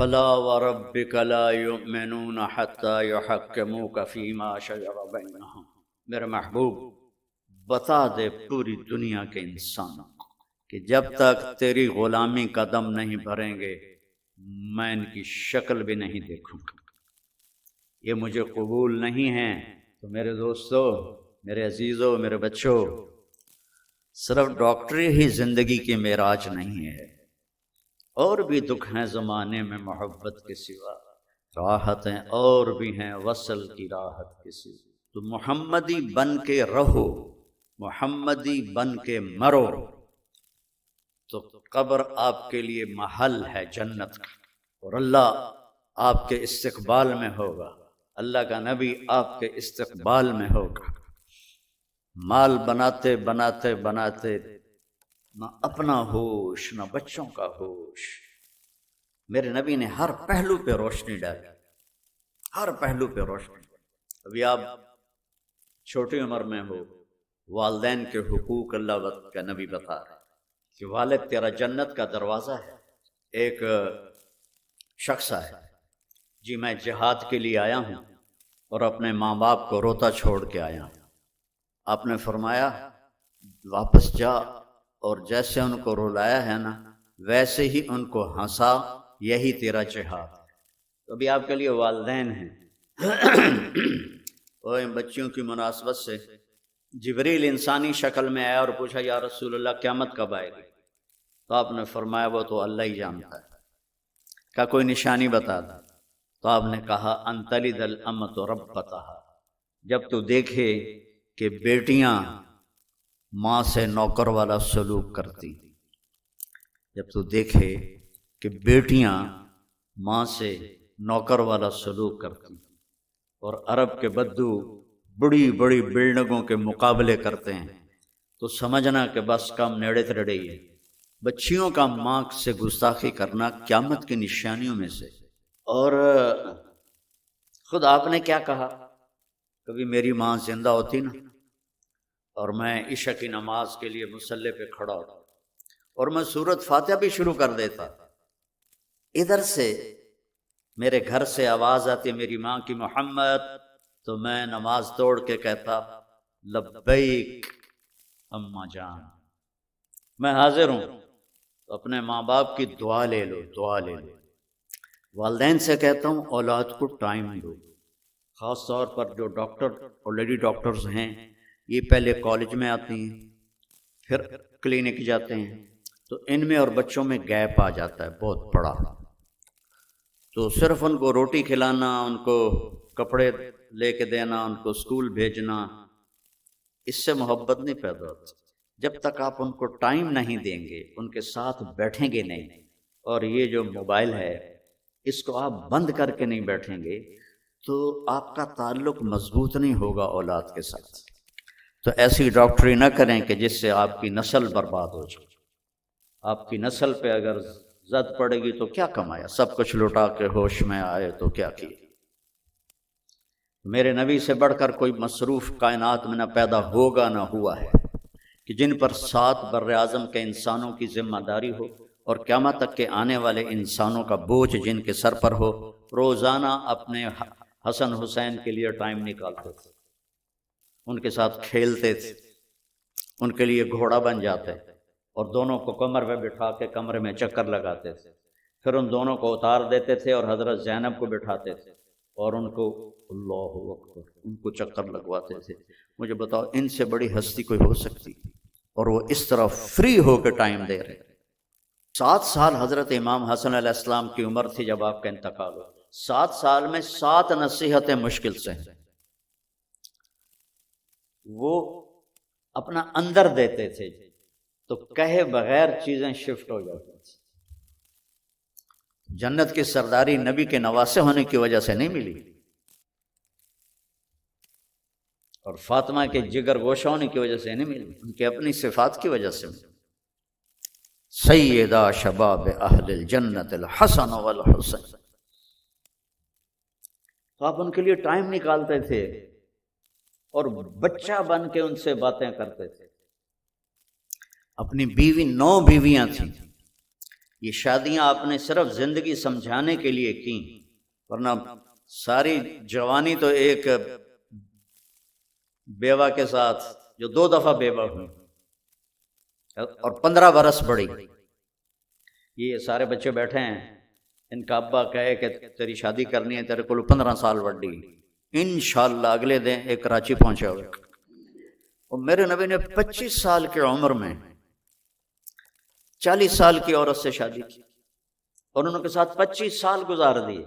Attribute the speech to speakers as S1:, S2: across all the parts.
S1: فلا وربک لا یؤمنون حتی یحکموک فیما شجر بینہم۔ میرے محبوب بتا دے پوری دنیا کے انسانوں کو کہ جب تک تیری غلامی کا دم نہیں بھریں گے میں ان کی شکل بھی نہیں دیکھوں گا، یہ مجھے قبول نہیں ہے۔ تو میرے دوستو، میرے عزیزو، میرے بچوں، صرف ڈاکٹری ہی زندگی کی معراج نہیں ہے، اور بھی دکھ ہیں زمانے میں محبت کے سوا، راحتیں اور بھی ہیں وصل کی راحت کے سوا۔ تو محمدی بن کے رہو، محمدی بن کے مرو، تو قبر آپ کے لیے محل ہے جنت کا، اور اللہ آپ کے استقبال میں ہوگا، اللہ کا نبی آپ کے استقبال میں ہوگا۔ مال بناتے بناتے بناتے نہ اپنا ہوش نہ بچوں کا ہوش۔ میرے نبی نے ہر پہلو پہ روشنی ڈالی، ہر پہلو پہ روشنی ڈالی۔ ابھی آپ چھوٹی عمر میں ہو، والدین کے حقوق اللہ کا نبی بتا رہے کہ والد تیرا جنت کا دروازہ ہے۔ ایک شخص ہے، جی میں جہاد کے لیے آیا ہوں اور اپنے ماں باپ کو روتا چھوڑ کے آیا ہوں۔ آپ نے فرمایا واپس جا اور جیسے ان کو رلایا ہے نا ویسے ہی ان کو ہنسا، یہی تیرا جہاد ہے۔ تو ابھی آپ کے لیے والدین ہیں اور ان بچیوں کی مناسبت سے جبریل انسانی شکل میں آیا اور پوچھا یا رسول اللہ قیامت کب آئے گی؟ تو آپ نے فرمایا وہ تو اللہ ہی جانتا ہے۔ کیا کوئی نشانی بتا دیں؟ تو آپ نے کہا ان تلد الامۃ ربتہا، جب تو دیکھے کہ بیٹیاں ماں سے نوکر والا سلوک کرتی، جب تو دیکھے کہ بیٹیاں ماں سے نوکر والا سلوک کرتی، اور عرب کے بدو بڑی بڑی بلڈنگوں کے مقابلے کرتے ہیں، تو سمجھنا کہ بس کم نیڑے تڑے ہی ہے۔ بچیوں کا ماں سے گستاخی کرنا قیامت کی نشانیوں میں سے۔ اور خود آپ نے کیا کہا، کبھی میری ماں زندہ ہوتی نا اور میں عشاء کی نماز کے لیے مصلی پہ کھڑا ہوتا اور میں سورۃ فاتحہ بھی شروع کر دیتا، ادھر سے میرے گھر سے آواز آتی میری ماں کی محمد، تو میں نماز توڑ کے کہتا لبیک اماں جان، میں حاضر ہوں۔ تو اپنے ماں باپ کی دعا لے لو، دعا لے لو۔ والدین سے کہتا ہوں اولاد کو ٹائم دو، خاص طور پر جو ڈاکٹر اور لیڈی ڈاکٹرز ہیں، یہ پہلے کالج میں آتی ہیں پھر کلینک جاتے ہیں، تو ان میں اور بچوں میں گیپ آ جاتا ہے بہت بڑا۔ تو صرف ان کو روٹی کھلانا، ان کو کپڑے لے کے دینا، ان کو اسکول بھیجنا، اس سے محبت نہیں پیدا ہوتی جب تک آپ ان کو ٹائم نہیں دیں گے، ان کے ساتھ بیٹھیں گے نہیں۔ اور یہ جو موبائل ہے اس کو آپ بند کر کے نہیں بیٹھیں گے تو آپ کا تعلق مضبوط نہیں ہوگا اولاد کے ساتھ۔ تو ایسی ڈاکٹری نہ کریں کہ جس سے آپ کی نسل برباد ہو جائے۔ آپ کی نسل پہ اگر زد پڑے گی تو کیا کمایا، سب کچھ لٹا کے ہوش میں آئے تو کیا کیا۔ میرے نبی سے بڑھ کر کوئی مصروف کائنات میں نہ پیدا ہوگا نہ ہوا ہے کہ جن پر 7 بر اعظم کے انسانوں کی ذمہ داری ہو اور قیامت تک کے آنے والے انسانوں کا بوجھ جن کے سر پر ہو، روزانہ اپنے حسن حسین کے لیے ٹائم نکالتے تھے، ان کے ساتھ کھیلتے تھے، ان کے لیے گھوڑا بن جاتے اور دونوں کو کمر پہ بٹھا کے کمرے میں چکر لگاتے تھے، پھر ان دونوں کو اتار دیتے تھے اور حضرت زینب کو بٹھاتے تھے اور ان کو اللہ اکبر ان کو چکر لگواتے تھے۔ مجھے بتاؤ ان سے بڑی ہستی کوئی ہو سکتی؟ اور وہ اس طرح فری ہو کے ٹائم دے رہے۔ 7 سال حضرت امام حسن علیہ السلام کی عمر تھی جب آپ کا انتقال ہوا۔ 7 سال میں 7 نصیحتیں مشکل سے ہیں، وہ اپنا اندر دیتے تھے تو کہے بغیر چیزیں شفٹ ہو جاتی تھی۔ جنت کی سرداری نبی کے نواسے ہونے کی وجہ سے نہیں ملی، اور فاطمہ کے جگر گوشہ ہونے کی وجہ سے نہیں ملی، ان کے اپنی صفات کی وجہ سے ملی۔ سیدہ شباب اہل الجنت الحسن والحسین، تو آپ ان کے لیے ٹائم نکالتے تھے اور بچہ بن کے ان سے باتیں کرتے تھے۔ اپنی بیوی 9 بیویاں تھیں یہ شادیاں آپ نے صرف زندگی سمجھانے کے لیے کی، ورنہ ساری جوانی تو ایک بیوہ کے ساتھ جو 2 دفعہ بیوہ ہوئی اور 15 برس بڑی، یہ سارے بچے بیٹھے ہیں، ان کا ابا کہے کہ تیری شادی کرنی ہے، تیرے کو 15 سال بڑی، انشاءاللہ اگلے دن ایک کراچی پہنچا ہوئے۔ اور میرے نبی نے 25 سال کی عمر میں 40 سال کی عورت سے شادی کی اور ان کے ساتھ 25 سال گزار دیے،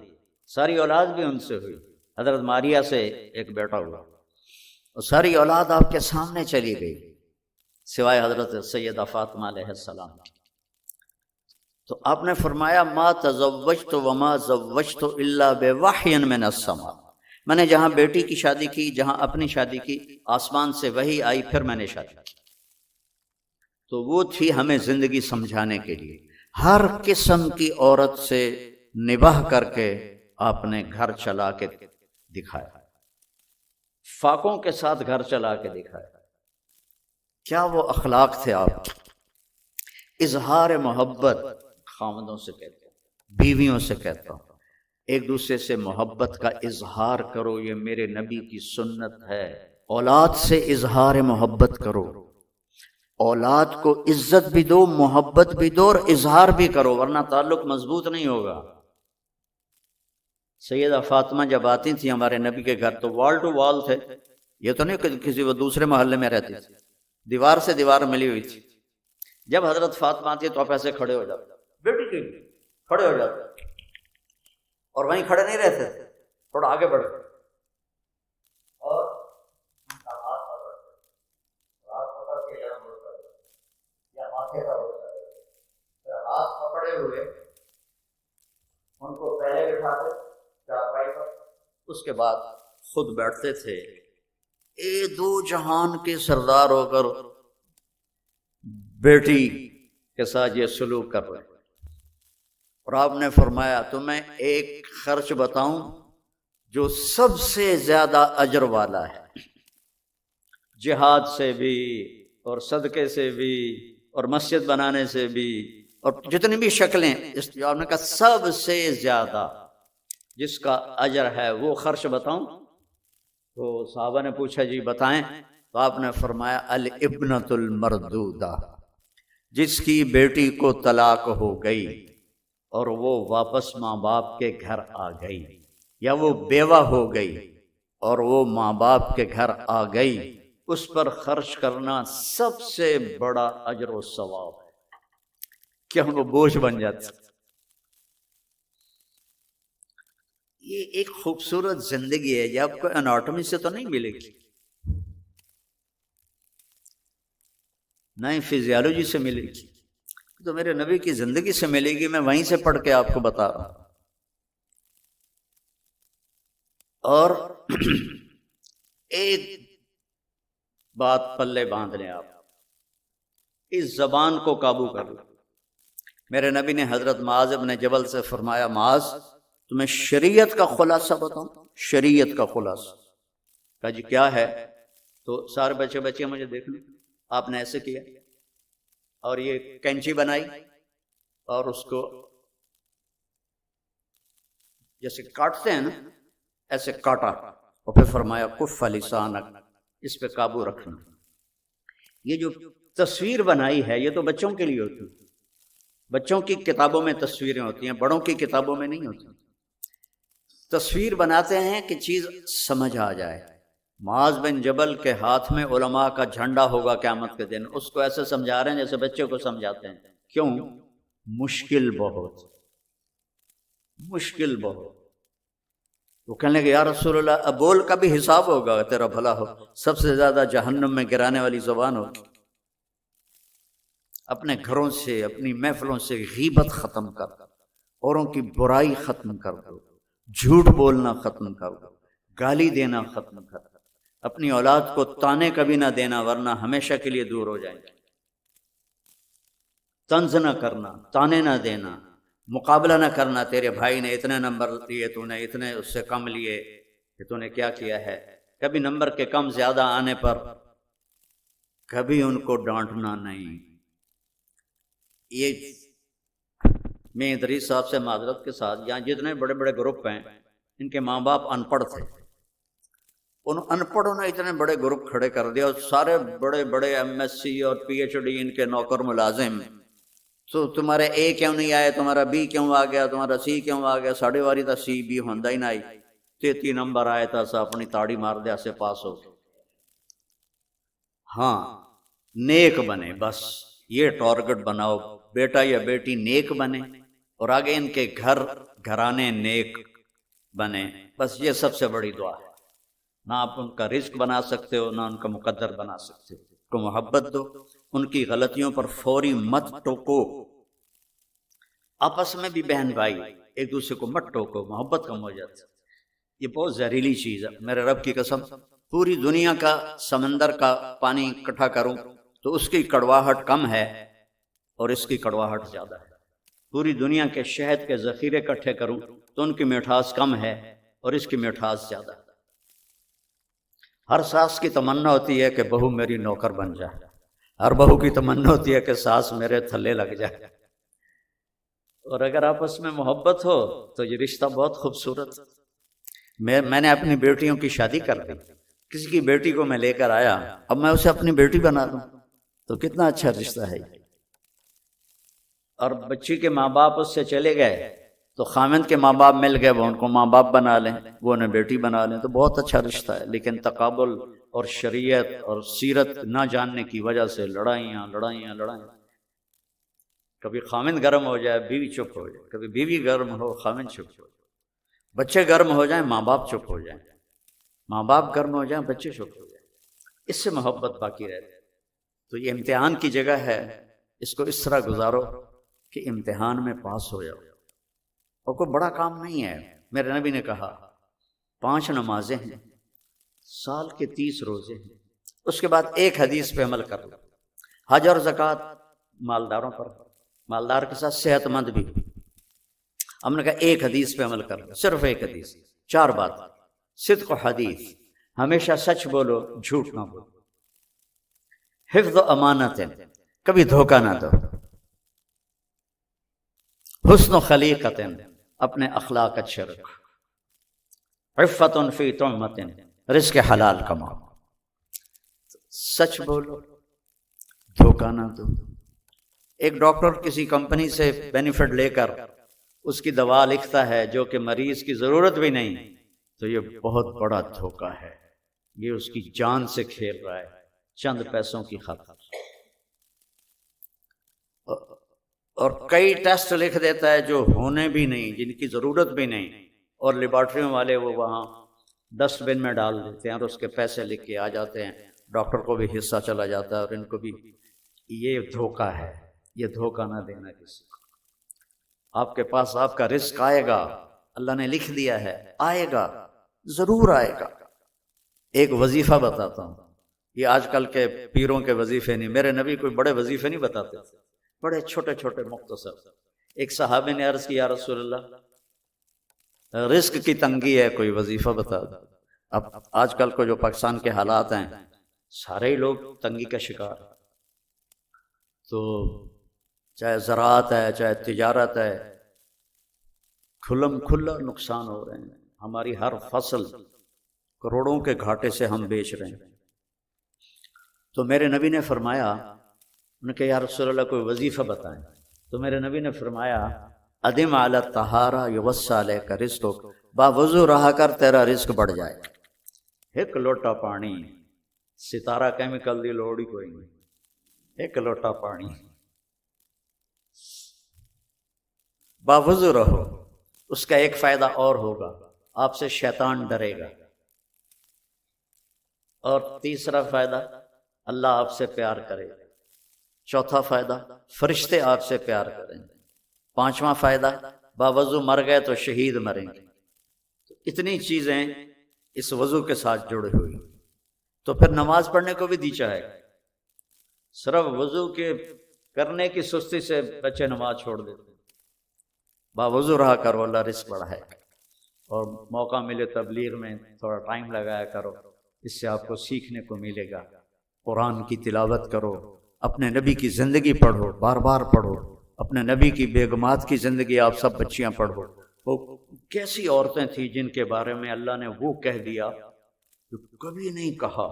S1: ساری اولاد بھی ان سے ہوئی۔ حضرت ماریہ سے ایک بیٹا ہوا اور ساری اولاد آپ کے سامنے چلی گئی سوائے حضرت سیدہ فاطمہ علیہ السلام کی۔ تو آپ نے فرمایا ما تزوجت وما زوجت الا بوحی من السماء، میں نے جہاں بیٹی کی شادی کی، جہاں اپنی شادی کی، آسمان سے وحی آئی، پھر میں نے شادی کی۔ تو وہ تھی ہمیں زندگی سمجھانے کے لیے۔ ہر قسم کی عورت سے نباہ کر کے آپ نے گھر چلا کے دکھایا، فاقوں کے ساتھ گھر چلا کے دکھایا۔ کیا وہ اخلاق تھے آپ؟ اظہار محبت خاوندوں سے کہتا ہوں، بیویوں سے کہتا ہوں، ایک دوسرے سے محبت کا اظہار کرو، یہ میرے نبی کی سنت ہے۔ اولاد سے اظہار محبت کرو، اولاد کو عزت بھی دو، محبت بھی دو اور اظہار بھی کرو، ورنہ تعلق مضبوط نہیں ہوگا۔ سیدہ فاطمہ جب آتی تھی ہمارے نبی کے گھر تو وال ٹو وال تھے، یہ تو نہیں کہ کسی وہ دوسرے محلے میں رہتی تھی، دیوار سے دیوار ملی ہوئی تھی۔ جب حضرت فاطمہ آتی ہے تو آپ ایسے کھڑے ہو جاتے، بیٹی کے لیے کھڑے ہو جاتے، اور وہیں کھڑے نہیں رہتے، تھوڑا آگے بڑھ گئے اور ہاتھ پکڑ کے یا ماتھے پر ہوتا ہے، پھر ہاتھ پکڑے ہوئے ان کو پہلے بٹھاتے چارپائی پر، اس کے بعد خود بیٹھتے تھے۔ اے دو جہان کے سردار ہو کر بیٹی کے ساتھ یہ سلوک کر رہے ہیں۔ اور آپ نے فرمایا تمہیں ایک خرچ بتاؤں جو سب سے زیادہ اجر والا ہے، جہاد سے بھی اور صدقے سے بھی اور مسجد بنانے سے بھی اور جتنی بھی شکلیں، آپ نے کہا سب سے زیادہ جس کا اجر ہے وہ خرچ بتاؤں؟ تو صحابہ نے پوچھا جی بتائیں، تو آپ نے فرمایا الابنۃ المردودہ، جس کی بیٹی کو طلاق ہو گئی اور وہ واپس ماں باپ کے گھر آ گئی، یا وہ بیوہ ہو گئی اور وہ ماں باپ کے گھر آ گئی، اس پر خرچ کرنا سب سے بڑا اجر و ثواب ہے، کیا وہ بوجھ بن جاتی۔ یہ ایک خوبصورت زندگی ہے، یہ آپ کو اناٹومی سے تو نہیں ملے گی، نہ ہی فزیالوجی سے ملے گی، تو میرے نبی کی زندگی سے ملے گی۔ میں وہیں سے پڑھ کے آپ کو بتا رہا ہوں۔ اور ایک بات پلے باندھ لیں، آپ اس زبان کو قابو کر لیں۔ میرے نبی نے حضرت معاذ بن جبل سے فرمایا معاذ تمہیں شریعت کا خلاصہ بتاؤں؟ شریعت کا خلاصہ؟ کہا جی کیا ہے؟ تو سارے بچے مجھے دیکھ لیں، آپ نے ایسے کیا اور یہ کینچی بنائی اور اس کو جیسے کاٹتے ہیں نا ایسے کاٹا، اور پھر فرمایا کف لسانک، اس پہ قابو رکھنا۔ یہ جو تصویر بنائی ہے یہ تو بچوں کے لیے ہوتی ہے، بچوں کی کتابوں میں تصویریں ہوتی ہیں، بڑوں کی کتابوں میں نہیں ہوتی۔ تصویر بناتے ہیں کہ چیز سمجھ آ جائے۔ معاذ بن جبل کے ہاتھ میں علماء کا جھنڈا ہوگا قیامت کے دن، اس کو ایسے سمجھا رہے ہیں جیسے بچے کو سمجھاتے ہیں۔ کیوں؟ مشکل بہت، مشکل بہت۔ وہ کہنے لگے یا رسول اللہ اب بول کا بھی حساب ہوگا، تیرا بھلا ہو، سب سے زیادہ جہنم میں گرانے والی زبان ہوگی۔ اپنے گھروں سے، اپنی محفلوں سے غیبت ختم کر دو، اوروں کی برائی ختم کر دو، جھوٹ بولنا ختم کر دو، گالی دینا ختم کر دو، اپنی اولاد کو تانے کبھی نہ دینا ورنہ ہمیشہ کے لیے دور ہو جائیں گے۔ طنز نہ کرنا، تانے نہ دینا، مقابلہ نہ کرنا، تیرے بھائی نے اتنے نمبر لیے تو نے اتنے اس سے کم لیے، کہ تو نے کیا کیا ہے۔ کبھی نمبر کے کم زیادہ آنے پر کبھی ان کو ڈانٹنا نہیں۔ یہ میں ادریس صاحب سے معذرت کے ساتھ، یہاں جتنے بڑے بڑے گروپ ہیں ان کے ماں باپ ان پڑھ تھے، ان ان پڑھوں نے اتنے بڑے گروپ کھڑے کر دیا، اور سارے بڑے بڑے ایم ایس سی اور پی ایچ ڈی ان کے نوکر ملازم، تو تمہارے اے کیوں نہیں آئے، تمہارا بی کیوں آ گیا، تمہارا سی کیوں آ گیا، ساڑھے واری تا سی بی ہوندا ہی نہ آئی، 33 نمبر آئے تھا سا اپنی تاڑی مار دیا سے پاس ہو گئے۔ ہاں نیک بنے، بس یہ ٹارگٹ بناؤ، بیٹا یا بیٹی نیک بنے، اور آگے ان کے گھر گھرانے نیک بنے، بس یہ سب سے بڑی دعا ہے۔ نہ آپ ان کا رزق بنا سکتے ہو، نہ ان کا مقدر بنا سکتے ہو، کو محبت دو، ان کی غلطیوں پر فوری مت ٹوکو، آپس میں بھی بہن بھائی ایک دوسرے کو مت ٹوکو، محبت کم ہو جاتی ہے۔ یہ بہت زہریلی چیز ہے، میرے رب کی قسم، پوری دنیا کا سمندر کا پانی اکٹھا کروں تو اس کی کڑواہٹ کم ہے اور اس کی کڑواہٹ زیادہ ہے۔ پوری دنیا کے شہد کے ذخیرے اکٹھے کروں تو ان کی مٹھاس کم ہے اور اس کی مٹھاس زیادہ ہے۔ ہر ساس کی تمنا ہوتی ہے کہ بہو میری نوکر بن جائے، ہر بہو کی تمنا ہوتی ہے کہ ساس میرے تھلے لگ جائے، اور اگر آپس میں محبت ہو تو یہ رشتہ بہت خوبصورت۔ میں نے اپنی بیٹیوں کی شادی کر دی، کسی کی بیٹی کو میں لے کر آیا، اب میں اسے اپنی بیٹی بنا دوں تو کتنا اچھا رشتہ ہے۔ اور بچی کے ماں باپ اس سے چلے گئے تو خامند کے ماں باپ مل گئے، وہ ان کو ماں باپ بنا لیں، وہ انہیں بیٹی بنا لیں، تو بہت اچھا رشتہ ہے۔ لیکن تقابل اور شریعت اور سیرت نہ جاننے کی وجہ سے لڑائیاں لڑائیاں لڑائیاں، کبھی خامند گرم ہو جائے بیوی چپ ہو جائے، کبھی بیوی گرم ہو خامند چپ ہو جائے، بچے گرم ہو جائیں ماں باپ چپ ہو جائیں، ماں باپ گرم ہو جائیں بچے چپ ہو جائیں، اس سے محبت باقی رہتی ہے۔ تو یہ امتحان کی جگہ ہے، اس کو اس طرح گزارو کہ امتحان میں پاس ہو جاؤ، اور کوئی بڑا کام نہیں ہے۔ میرے نبی نے کہا 5 نمازیں ہیں، سال کے 30 روزے ہیں، اس کے بعد ایک حدیث پہ عمل کر لو، حج اور زکوٰۃ مالداروں پر، مالدار کے ساتھ صحت مند بھی۔ ہم نے کہا ایک حدیث پہ عمل کر لو، صرف ایک حدیث، 4 بات، صدق و حدیث، ہمیشہ سچ بولو جھوٹ نہ بولو، حفظ و امانت، کبھی دھوکہ نہ دو، حسن و خلیقت، اپنے اخلاق اچھے رکھو، عفت فی طعمت، رزق حلال کماؤ، سچ بولو دھوکہ نہ دو۔ ایک ڈاکٹر کسی کمپنی سے بینیفٹ لے کر اس کی دوا لکھتا ہے جو کہ مریض کی ضرورت بھی نہیں، تو یہ بہت بڑا دھوکہ ہے، یہ اس کی جان سے کھیل رہا ہے چند پیسوں کی خاطر۔ اور کئی ٹیسٹ لکھ دیتا ہے جو ہونے بھی نہیں، جن کی ضرورت بھی نہیں، اور لیبارٹریوں والے وہ وہاں ڈسٹ بن میں ڈال دیتے ہیں اور اس کے پیسے لکھ کے آ جاتے ہیں، ڈاکٹر کو بھی حصہ چلا جاتا ہے اور ان کو بھی۔ یہ دھوکہ ہے، یہ دھوکہ نہ دینا کسی کو۔ آپ کے پاس آپ کا رزق آئے گا، اللہ نے لکھ دیا ہے آئے گا، ضرور آئے گا۔ ایک وظیفہ بتاتا ہوں، یہ آج کل کے پیروں کے وظیفے نہیں، میرے نبی کوئی بڑے وظیفے نہیں بتاتے تھے، بڑے چھوٹے چھوٹے مختصر۔ ایک صحابی نے عرض کی یا رسول اللہ رزق کی تنگی ہے، کوئی وظیفہ بتا دو۔ اب آج کل کو جو پاکستان کے حالات ہیں، سارے ہی لوگ تنگی کا شکار، تو چاہے زراعت ہے چاہے تجارت ہے، کھلم کھلا نقصان ہو رہے ہیں، ہماری ہر فصل کروڑوں کے گھاٹے سے ہم بیچ رہے ہیں۔ تو میرے نبی نے فرمایا، انہوں نے کہا یا رسول اللہ کوئی وظیفہ بتائیں، تو میرے نبی نے فرمایا ادم علی الطہارہ یوسع علیک رزقک، باوضو رہا کر تیرا رزق بڑھ جائے۔ ایک لوٹا پانی، ستارہ کیمیکل دی لوڑ ہی کوئی نہیں، ایک لوٹا پانی، باوضو رہو، اس کا ایک فائدہ اور ہوگا، آپ سے شیطان ڈرے گا، اور تیسرا فائدہ اللہ آپ سے پیار کرے گا، چوتھا فائدہ فرشتے آپ سے پیار کریں گے، پانچواں فائدہ باوضو مر گئے تو شہید مریں گے۔ تو اتنی چیزیں اس وضو کے ساتھ جڑی ہوئی، تو پھر نماز پڑھنے کو بھی دی چاہے گا۔ صرف وضو کے کرنے کی سستی سے بچے نماز چھوڑ دیتے ہیں، باوضو رہا کرو، اللہ رزق بڑھائے گا۔ اور موقع ملے تبلیغ میں تھوڑا ٹائم لگایا کرو، اس سے آپ کو سیکھنے کو ملے گا۔ قرآن کی تلاوت کرو، اپنے نبی کی زندگی پڑھو، بار بار پڑھو، اپنے نبی کی بیگمات کی زندگی آپ سب بچیاں پڑھو، وہ کیسی عورتیں تھیں جن کے بارے میں اللہ نے وہ کہہ دیا جو کبھی نہیں کہا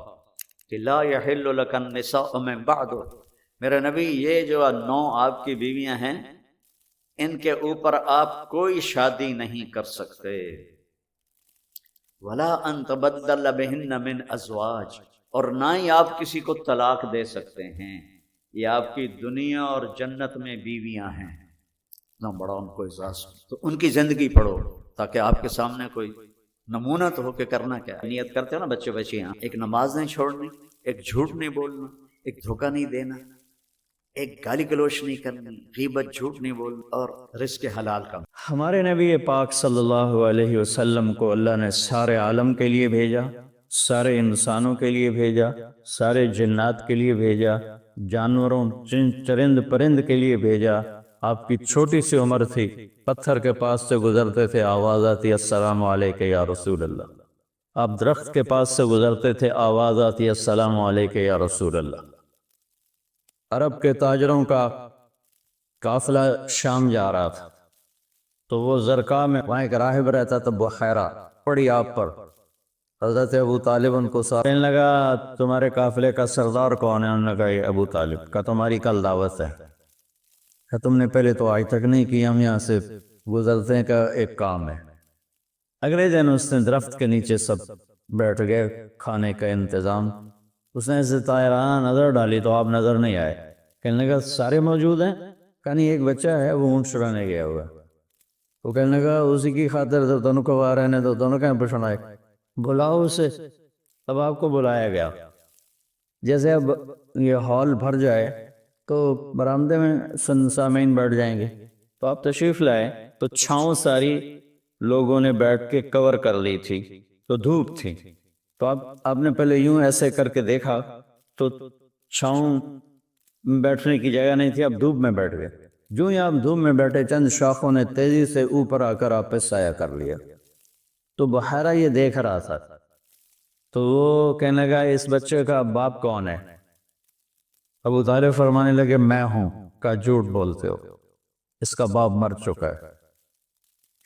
S1: کہ لا یحل لک النساء من بعد، میرے نبی یہ جو 9 آپ کی بیویاں ہیں ان کے اوپر آپ کوئی شادی نہیں کر سکتے، ولا ان تبدل بہن من ازواج، اور نہ ہی آپ کسی کو طلاق دے سکتے ہیں، یہ آپ کی دنیا اور جنت میں بیویاں ہیں، اتنا بڑا ان کو اعزاز، تو ان کی زندگی پڑھو تاکہ آپ کے سامنے کوئی نمونہ تو ہو کہ کرنا کیا ہے۔ نیت کرتے ہو نا بچے بچیاں، ایک نماز نہیں چھوڑنی، ایک جھوٹ نہیں بولنا، ایک دھوکہ نہیں دینا، ایک گالی گلوچ نہیں کرنی، غیبت جھوٹ نہیں بولنا، اور رزق حلال کا۔
S2: ہمارے نبی پاک صلی اللہ علیہ وسلم کو اللہ نے سارے عالم کے لیے بھیجا، سارے انسانوں کے لیے بھیجا، سارے جنات کے لیے بھیجا، جانوروں چرند پرند کے لیے بھیجا۔ آپ کی چھوٹی سی عمر تھی، پتھر کے پاس سے گزرتے تھے، آواز آتی السلام علیکہ یا رسول اللہ۔ آپ درخت کے پاس سے گزرتے تھے، آواز آتی السلام علیکہ یا رسول اللہ۔ عرب کے تاجروں کا قافلہ شام جا رہا تھا، تو وہ زرقاء میں وہاں ایک راہب رہتا تھا بحیرہ، پڑی آپ پر۔ حضرت ابو طالب ان کو کہنے لگا تمہارے قافلے کا سردار کون ہے؟ انہوں نے کہا یہ ابو طالب کا، تمہاری کل دعوت ہے۔ کہ تم نے پہلے تو آج تک نہیں کی، ہم یہاں سے گزرتے ہیں، کا ایک کام ہے۔ اگلے دن اس نے درخت کے نیچے سب بیٹھ گئے، کھانے کا انتظام۔ اس نے ایسے طائرانہ نظر ڈالی تو آپ نظر نہیں آئے۔ کہنے لگا سارے موجود ہیں؟ کہا نہیں، ایک بچہ ہے وہ اونٹ چرانے گیا ہوا ہے۔ وہ کہنے لگا اسی کی خاطر تو دونوں کو آ رہے ہیں، تو دونوں کہیں پوچھنا ہے، بلاؤ اسے۔ اب آپ کو بلایا گیا۔ جیسے اب یہ ہال بھر جائے تو برآمدے میں سامعین بیٹھ جائیں گے، تو آپ تشریف لائے تو چھاؤں ساری لوگوں نے بیٹھ کے کور کر لی تھی، تو دھوپ تھی، تو آپ نے پہلے یوں ایسے کر کے دیکھا تو چھاؤں بیٹھنے کی جگہ نہیں تھی، آپ دھوپ میں بیٹھ گئے۔ جو ہی آپ دھوپ میں بیٹھے چند شاخوں نے تیزی سے اوپر آ کر آپ پہ سایہ کر لیا۔ تو بحیرہ یہ دیکھ رہا تھا، تو وہ کہنے لگا اس بچے کا باپ کون ہے؟ ابو طالب فرمانے لگے میں ہوں۔ کہا جھوٹ بولتے ہو، اس کا باپ مر چکا ہے۔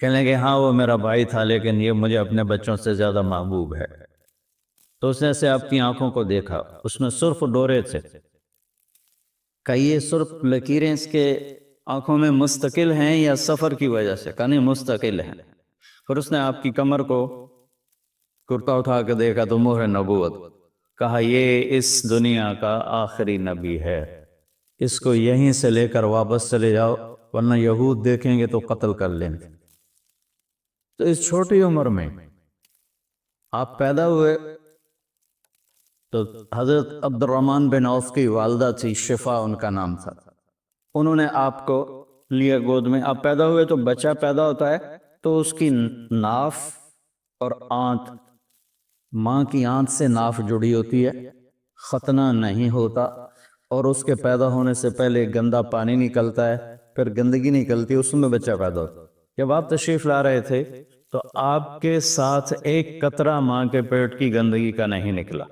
S2: کہنے لگے ہاں وہ میرا بھائی تھا، لیکن یہ مجھے اپنے بچوں سے زیادہ محبوب ہے۔ تو اس نے ایسے آپ کی آنکھوں کو دیکھا، اس میں سرخ ڈورے تھے۔ کہ یہ سرخ لکیریں اس کے آنکھوں میں مستقل ہیں یا سفر کی وجہ سے؟ کہا نہیں، مستقل ہیں۔ پھر اس نے آپ کی کمر کو کرتا اٹھا کے دیکھا تو مہر نبوت۔ کہا یہ اس دنیا کا آخری نبی ہے، اس کو یہیں سے لے کر واپس چلے جاؤ، ورنہ یہود دیکھیں گے تو قتل کر لیں گے۔ تو اس چھوٹی عمر میں آپ پیدا ہوئے تو حضرت عبد الرحمن بن عوف کی والدہ تھی، شفا ان کا نام تھا، انہوں نے آپ کو لیا گود میں۔ آپ پیدا ہوئے تو بچہ پیدا ہوتا ہے تو اس کی ناف اور آنت، ماں کی آنت سے ناف جڑی ہوتی ہے، ختنہ نہیں ہوتا، اور اس کے پیدا ہونے سے پہلے گندا پانی نکلتا ہے، پھر گندگی نکلتی ہے، اس میں بچہ پیدا ہوتا ہے۔ جب آپ تشریف لا رہے تھے تو آپ کے ساتھ ایک قطرہ ماں کے پیٹ کی گندگی کا نہیں نکلا۔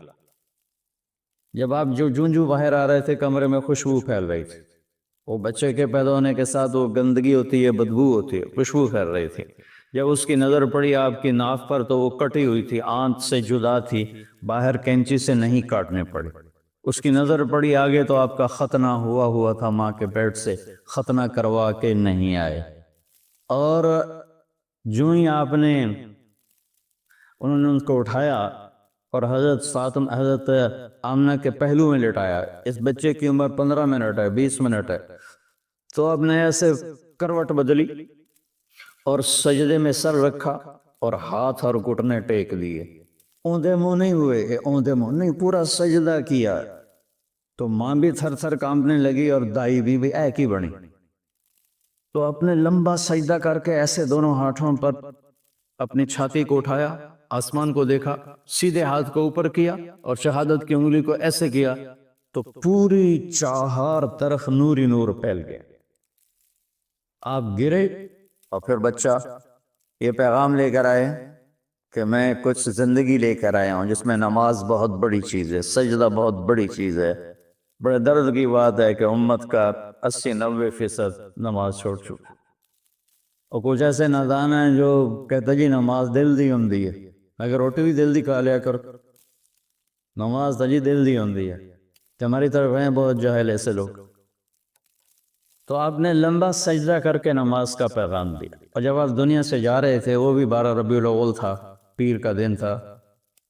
S2: جب آپ جو باہر آ رہے تھے کمرے میں خوشبو پھیل رہی تھی، وہ بچے کے پیدا ہونے کے ساتھ وہ گندگی ہوتی ہے، بدبو ہوتی ہے، خوشبو پھیل رہی تھی۔ جب اس کی نظر پڑی آپ کی ناف پر تو وہ کٹی ہوئی تھی، آنت سے جدا تھی، باہر کینچی سے نہیں کاٹنے پڑی۔ اس کی نظر پڑی آگے تو آپ کا ختنہ ہوا تھا ماں کے پیٹ سے، ختنہ کروا کے نہیں آئے۔ اور جو ہی آپ نے انہوں نے ان کو اٹھایا اور حضرت آمنہ کے پہلو میں لٹایا، اس بچے کی عمر 15 منٹ ہے، 20 منٹ ہے، تو آپ نے ایسے کروٹ بدلی اور سجدے میں سر رکھا اور ہاتھ اور گھٹنے ٹیک دیے۔ اوندے منہ نہیں ہوئے، اوندے منہ نہیں، پورا سجدہ کیا۔ تو ماں بھی تھر تھر کانپنے لگی اور دائی بھی ایک ہی بنی۔ تو اپنے لمبا سجدہ کر کے ایسے دونوں ہاتھوں پر اپنی چھاتی کو اٹھایا، آسمان کو دیکھا، سیدھے ہاتھ کو اوپر کیا اور شہادت کی انگلی کو ایسے کیا تو پوری چہار طرف نوری نور پھیل گیا۔ آپ گرے اور پھر بچہ یہ پیغام لے کر آئے کہ میں کچھ زندگی لے کر آیا ہوں جس میں نماز بہت بڑی چیز ہے، سجدہ بہت بڑی چیز ہے، بڑے درد کی بات ہے کہ امت کا 80-90% نماز چھوڑ چکا، اور کچھ ایسے نادان ہیں جو کہتے جی نماز دل دی ہوندی ہے، اگر روٹی بھی دل دی کھا لیا کر، نماز تو جی دل دی ہوندی ہے، کہ ہماری طرف ہیں بہت جاہل ایسے لوگ۔ تو آپ نے لمبا سجدہ کر کے نماز کا پیغام دیا، اور جب آپ دنیا سے جا رہے تھے وہ بھی 12 ربیع الاول تھا، پیر کا دن تھا،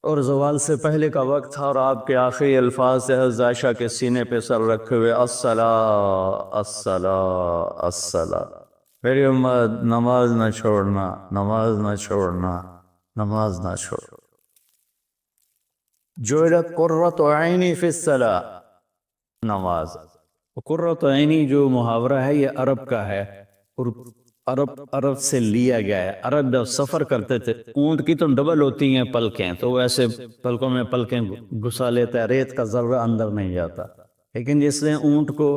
S2: اور زوال سے پہلے کا وقت تھا، اور آپ کے آخری الفاظ سے حضرت عائشہ کے سینے پہ سر رکھے ہوئے الصلاۃ الصلاۃ الصلاۃ، میری امت نماز نہ چھوڑنا، نماز نہ چھوڑنا، نماز نہ چھوڑنا۔ جعلت قرۃ عینی فی الصلاۃ، نماز۔ قرۃ عینی جو محاورہ ہے یہ عرب کا ہے، اور عرب سے لیا گیا ہے۔ عرب جب سفر کرتے تھے، اونٹ کی تو ڈبل ہوتی ہیں پلکیں، تو وہ ایسے پلکوں میں پلکیں گھسا لیتا ہے، ریت کا ذرہ اندر نہیں جاتا، لیکن جس نے اونٹ کو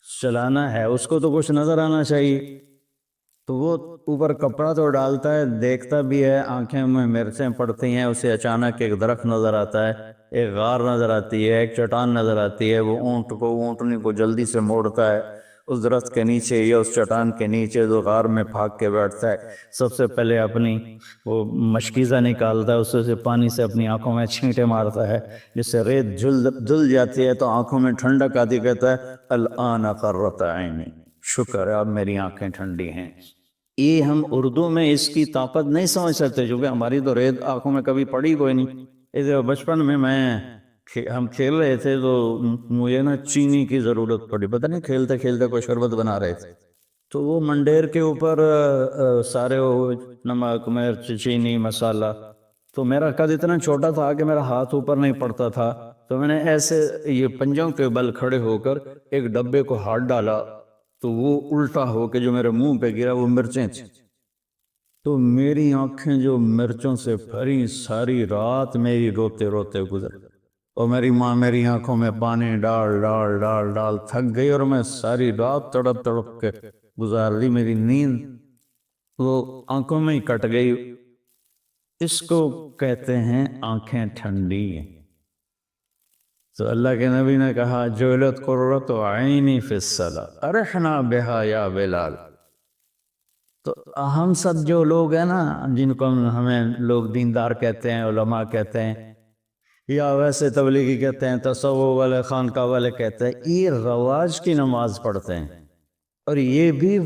S2: چلانا ہے اس کو تو کچھ نظر آنا چاہیے، تو وہ اوپر کپڑا تو ڈالتا ہے، دیکھتا بھی ہے، آنکھیں میں مرچیں پڑتی ہیں، اسے اچانک ایک درخت نظر آتا ہے، ایک غار نظر آتی ہے، ایک چٹان نظر آتی ہے، وہ اونٹنی کو جلدی سے موڑتا ہے اس درخت کے نیچے یا اس چٹان کے نیچے، جو غار میں بھاگ کے بیٹھتا ہے، سب سے پہلے اپنی وہ مشکیزہ نکالتا ہے، اس سے پانی سے اپنی آنکھوں میں چھینٹے مارتا ہے، جس سے ریت دھل جاتی ہے تو آنکھوں میں ٹھنڈک آتی، کہتا ہے الآن قرۃ عینی، شکر ہے اب میری آنکھیں ٹھنڈی ہیں۔ یہ ہم اردو میں اس کی طاقت نہیں سمجھ سکتے، کیونکہ ہماری تو ریت آنکھوں میں کبھی پڑی کوئی نہیں۔ بچپن میں ہم کھیل رہے تھے تو مجھے نا چینی کی ضرورت پڑی، پتہ نہیں کھیلتے کھیلتے کوئی شربت بنا رہے تھے، تو وہ منڈیر کے اوپر سارے نمک مرچ چینی مسالہ، تو میرا قد اتنا چھوٹا تھا کہ میرا ہاتھ اوپر نہیں پڑتا تھا، تو میں نے ایسے یہ پنجوں کے بل کھڑے ہو کر ایک ڈبے کو ہاتھ ڈالا، تو وہ الٹا ہو کے جو میرے منہ پہ گرا وہ مرچیں تھیں، تو میری آنکھیں جو مرچوں سے بھری، ساری رات میری روتے روتے گزر، اور میری ماں میری آنکھوں میں پانی ڈال ڈال ڈال ڈال تھک گئی، اور میں ساری رات تڑپ تڑپ کے گزار دی، میری نیند وہ آنکھوں میں ہی کٹ گئی۔ اس کو کہتے ہیں آنکھیں ٹھنڈی ہیں۔ تو اللہ کے نبی نے کہا جعلت قرۃ عینی فی الصلاۃ ارحنا بہا یا بلال۔ تو ہم سب جو لوگ ہیں نا، جن کو ہمیں لوگ دیندار کہتے ہیں، علماء کہتے ہیں، یا ویسے تبلیغی کہتے ہیں، تصوف والے خانقاہ والے کہتے ہیں، یہ رواج کی نماز پڑھتے ہیں، اور یہ بھی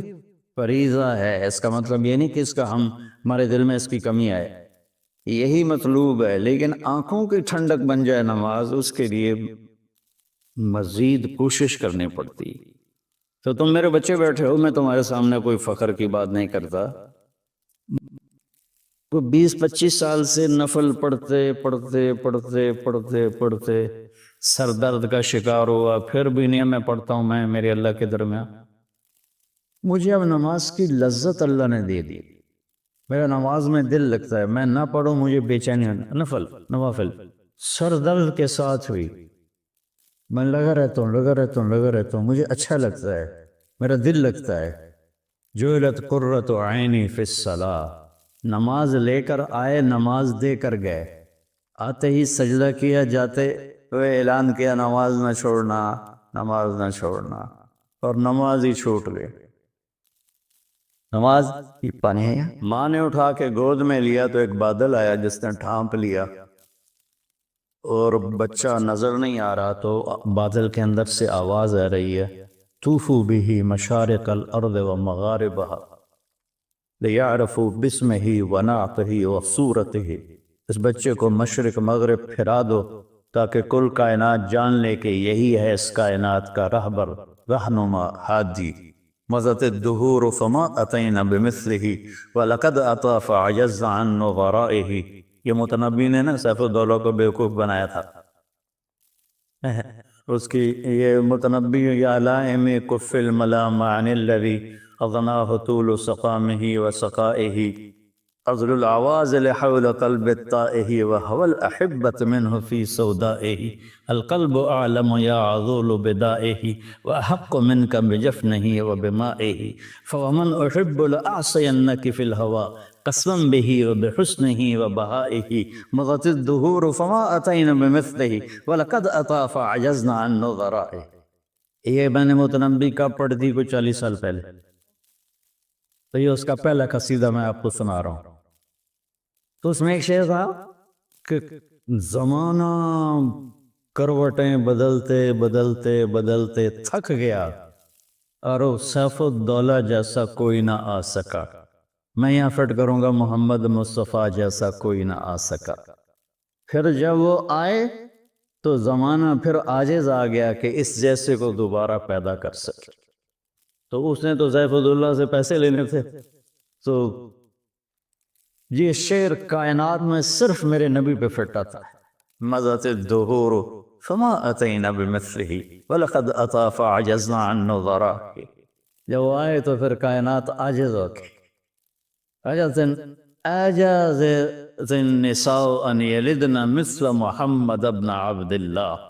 S2: فریضہ ہے۔ اس کا مطلب یہ نہیں کہ اس کا ہمارے دل میں اس کی کمی آئے، یہی مطلوب ہے، لیکن آنکھوں کی ٹھنڈک بن جائے نماز، اس کے لیے مزید کوشش کرنی پڑتی۔ تو تم میرے بچے بیٹھے ہو، میں تمہارے سامنے کوئی فخر کی بات نہیں کرتا، 20-25 سال سے نفل پڑھتے پڑھتے پڑھتے پڑھتے پڑھتے سر درد کا شکار ہوا، پھر بھی نہیں میں پڑھتا ہوں، میں میرے اللہ کے درمیان، مجھے اب نماز کی لذت اللہ نے دے دی، میرا نماز میں دل لگتا ہے، میں نہ پڑھوں مجھے بے چینی ہونا، نوافل سر درد کے ساتھ ہوئی، میں لگا رہتا ہوں، مجھے اچھا لگتا ہے، میرا دل لگتا ہے۔ جعلت قرۃ عینی فی الصلاۃ، نماز لے کر آئے، نماز دے کر گئے، آتے ہی سجدہ کیا، جاتے ہوئے اعلان کیا نماز نہ چھوڑنا، نماز نہ چھوڑنا، اور نماز ہی چھوٹ گئی، نماز ہی پانی ہے۔ ماں نے اٹھا کے گود میں لیا تو ایک بادل آیا جس نے ڈھانپ لیا، اور بچہ نظر نہیں آ رہا، تو بادل کے اندر سے آواز آ رہی ہے طوفوا بہ مشارق الارض ومغاربها لیعرفوا باسمہ ونعتہ وصورتہ، اس بچے کو مشرق مغرب پھرا دو تاکہ کل کائنات جان لے کہ یہی ہے اس کائنات کا رہبر، رہنما، ہادی۔ مضت الدہور فما اتینا بمثلہ ولقد اتی فعجز عن نظرائہ، یہ متنبی نے نا سیف الدولہ کو بیوقوف بنایا تھا، اس کی یہ متنبی یا لائم کف الملام عن الذی اغناہ طول سقامہ وسقائہ، عزل العواز لحول قلب الطائہ وهو الأحبة منه في سودائه، القلب أعلم يا عذول بدائه وأحق منك بجفنه وبمائه، فومن أحب لأعصينك في الهوى قسما به وبحسنه وبهائه مضت الدهور فما أتينا بمثله ولقد أتى فعجزنا عن نظرائه. یہ میں نے متنبی کا پڑھ دی کو 40 سال پہلے، تو یہ اس کا پہلا قصیدہ میں آپ کو سنا رہا ہوں. تو اس میں ایک شعر تھا کہ زمانہ کروٹیں بدلتے بدلتے بدلتے تھک گیا اور سیف الدولہ جیسا کوئی نہ آ سکا. میں یہاں فٹ کروں گا محمد مصطفیٰ جیسا کوئی نہ آ سکا. پھر جب وہ آئے تو زمانہ پھر عاجز آ گیا کہ اس جیسے کو دوبارہ پیدا کر سکے. تو اس نے تو سیف الدولہ سے پیسے لینے تھے. تو یہ شعر کائنات میں صرف میرے نبی پہ فٹ آتا ہے. مضت الدہور فما اتینا بمثلہ ولقد اتی فعجزنا عن نظرائہ. جب وہ آئے تو پھر کائنات عاجز ہو گئی. اعجاز النساء ان یلدن مثل محمد بن عبد اللہ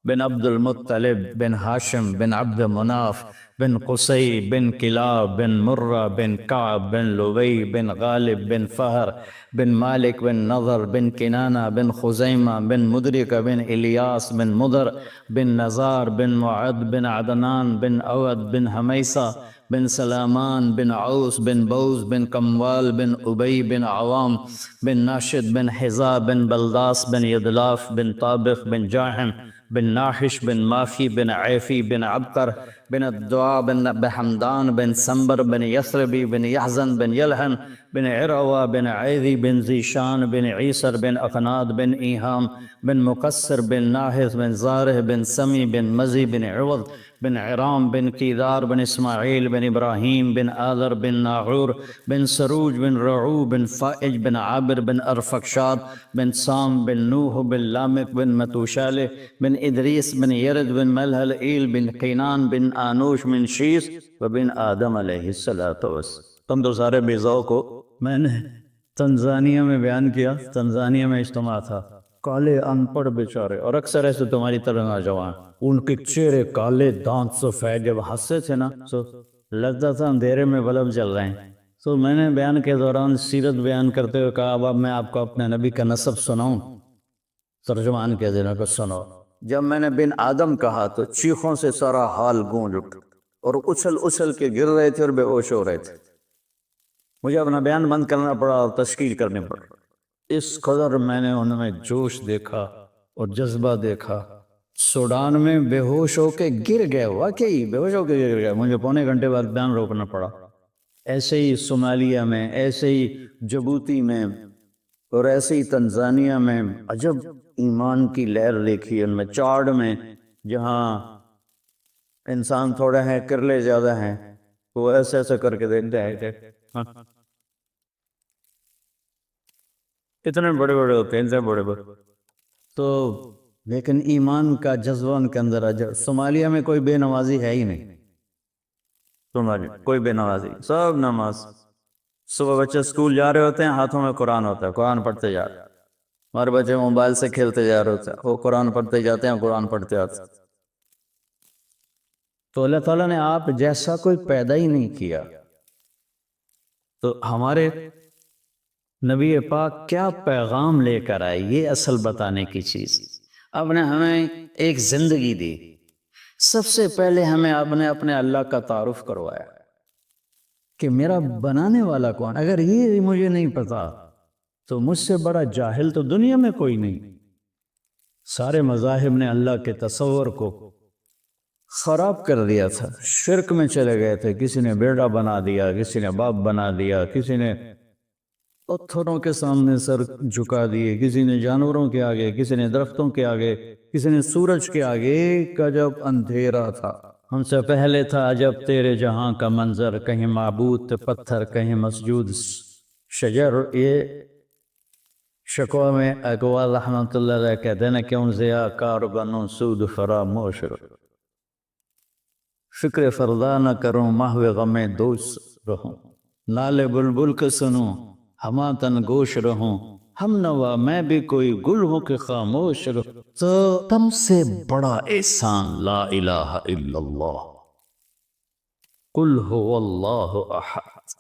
S2: بن عبد المطلب بن ہاشم بن عبد مناف بن قصی بن کلاب بن مرہ بن کعب بن لبی بن غالب بن فہر بن مالک بن نضر بن کنانہ بن خزیمہ بن مدرک بن الیاس بن مدر بن نزار بن معد بن عدنان بن عود بن حمیسہ بن سلامان بن عوس بن بوز بن کموال بن ابی بن عوام بن ناشد بن حذا بن بلداس بن یدلاف بن طابق بن جاحم بن ناحش بن مافی بن عیفی بن عبقر بن الدعاء بن بحمدان بن سنبر بن یثربی بن یحزن بن یلحن بن عروہ بن عیذی بن زیشان بن عیسر بن اقناد بن ایہام بن مقصر بن ناحث بن زارح بن سمی بن مزی بن عوض بن عرام بن کیدار بن اسماعیل بن ابراہیم بن آذر بن ناغور بن سروج بن رعو بن فائج بن عابر بن ارفقشاد بن سام بن نوح بن لامک بن متوشالہ بن ادریس بن یرد بن ملحل ایل بن قینان بن آنوش بن شیس و بن آدم علیہ السلام. تم تو سارے بیزاؤ کو میں نے تنزانیہ میں بیان کیا. تنزانیہ میں اجتماع تھا. کالے ان پڑھ بیچارے اور اکثر ایسے تمہاری طرح نوجوان، ان کے چہرے کالے، دانت سفید، جب ہنستے تھے نا تو لگتا تھا اندھیرے میں بلب جل رہے ہیں. تو میں نے بیان کے دوران سیرت بیان کرتے ہوئے کہا اب میں آپ کو اپنے نبی کا نسب سناؤں. ترجمان کے دنوں کو سنو. جب میں نے بن آدم کہا تو چیخوں سے سارا حال گونج اٹھا اور اچھل اچھل کے گر رہے تھے اور بے ہوش ہو رہے تھے. مجھے اپنا بیان بند کرنا پڑا اور تشکیل کرنی پڑی. اس قدر میں نے ان میں جوش دیکھا اور جذبہ دیکھا. سوڈان میں بے ہوش ہو کے گر گئے، واقعی بے ہوش ہو کے گر گئے. مجھے پونے گھنٹے بعد بیان روکنا پڑا. ایسے ہی صومالیہ میں، ایسے ہی جبوتی میں اور ایسے ہی تنزانیہ میں عجب ایمان کی لہر دیکھی. ان میں چاڑ میں جہاں انسان تھوڑے ہیں، کرلے زیادہ ہیں، وہ ایسے ایسے کر کے دیکھتے ہیں. اتنے بڑے بڑے ہوتے ہیں، اتنے بڑے بڑے. تو لیکن ایمان کا جذبہ ان کے اندر عجب. صومالیہ میں کوئی بے نمازی ہے ہی نہیں. صومالیہ کوئی بے نمازی، سب نماز. صبح بچے اسکول جا رہے ہوتے ہیں، ہاتھوں میں قرآن ہوتا ہے، قرآن پڑھتے جا رہے ہیں. ہمارے بچے موبائل سے کھیلتے جا رہے ہوتے ہیں، وہ قرآن پڑھتے جاتے ہیں، قرآن پڑھتے آتے ہیں. تو اللہ تعالیٰ نے آپ جیسا کوئی پیدا ہی نہیں کیا. تو ہمارے نبی پاک کیا پیغام لے کر آئے، یہ اصل بتانے کی چیز. آپ نے ہمیں ایک زندگی دی. سب سے پہلے ہمیں آپ نے اپنے اللہ کا تعارف کروایا کہ میرا بنانے والا کون. اگر یہ مجھے نہیں پتا تو مجھ سے بڑا جاہل تو دنیا میں کوئی نہیں. سارے مذاہب نے اللہ کے تصور کو خراب کر دیا تھا، شرک میں چلے گئے تھے. کسی نے بیٹا بنا دیا، کسی نے باپ بنا دیا، کسی نے پتھروں کے سامنے سر جھکا دیے، کسی نے جانوروں کے آگے، کسی نے درختوں کے آگے، کسی نے سورج کے آگے. ایک عجب اندھیرا تھا. ہم سے پہلے تھا عجب تیرے جہاں کا منظر، کہیں معبود پتھر، کہیں مسجود شجر. یہ شکوہ میں اقوال رحمت اللہ علیہ کہتے ہیں کیوں ضیاء کار بنوں سود فراموش فکر فردا نہ کروں محو غم دوست رہوں. نالے بلبل کے سنوں ہما تن گوش رہوں. ہم نوا میں بھی کوئی گل ہوں کہ خاموش رہوں. تو تم سے بڑا احسان لا الہ الا اللہ قل هو اللہ احد.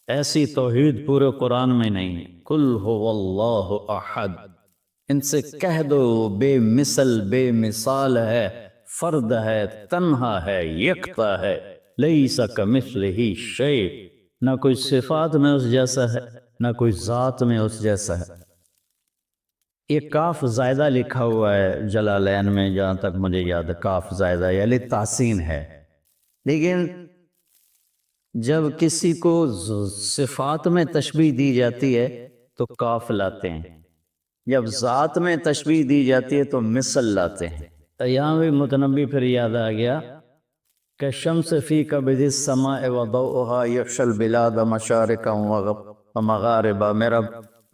S2: ایسی توحید پورے قرآن میں نہیں ہے۔ قل هو اللہ احد، ان سے کہہ دو بے مثل بے مثال ہے، فرد ہے، تنہا ہے، یکتا ہے، لیس کمثلہ شیء، نہ کوئی صفات میں اس جیسا ہے نہ کوئی ذات میں اس جیسا ہے۔ یہ کاف زائدہ لکھا ہوا ہے جلالین میں، جہاں تک مجھے یاد ہے کاف زائدہ یعنی تحسین ہے، لیکن جب کسی کو صفات میں تشبیہ دی جاتی ہے تو کاف لاتے ہیں، جب ذات میں تشبیہ دی جاتی ہے تو مثل لاتے ہیں۔ تو یہاں بھی متنبی پھر یاد آ گیا کہ شمس فی کبد السماء وضوءها یغشی البلاد مشارقا ومغاربا،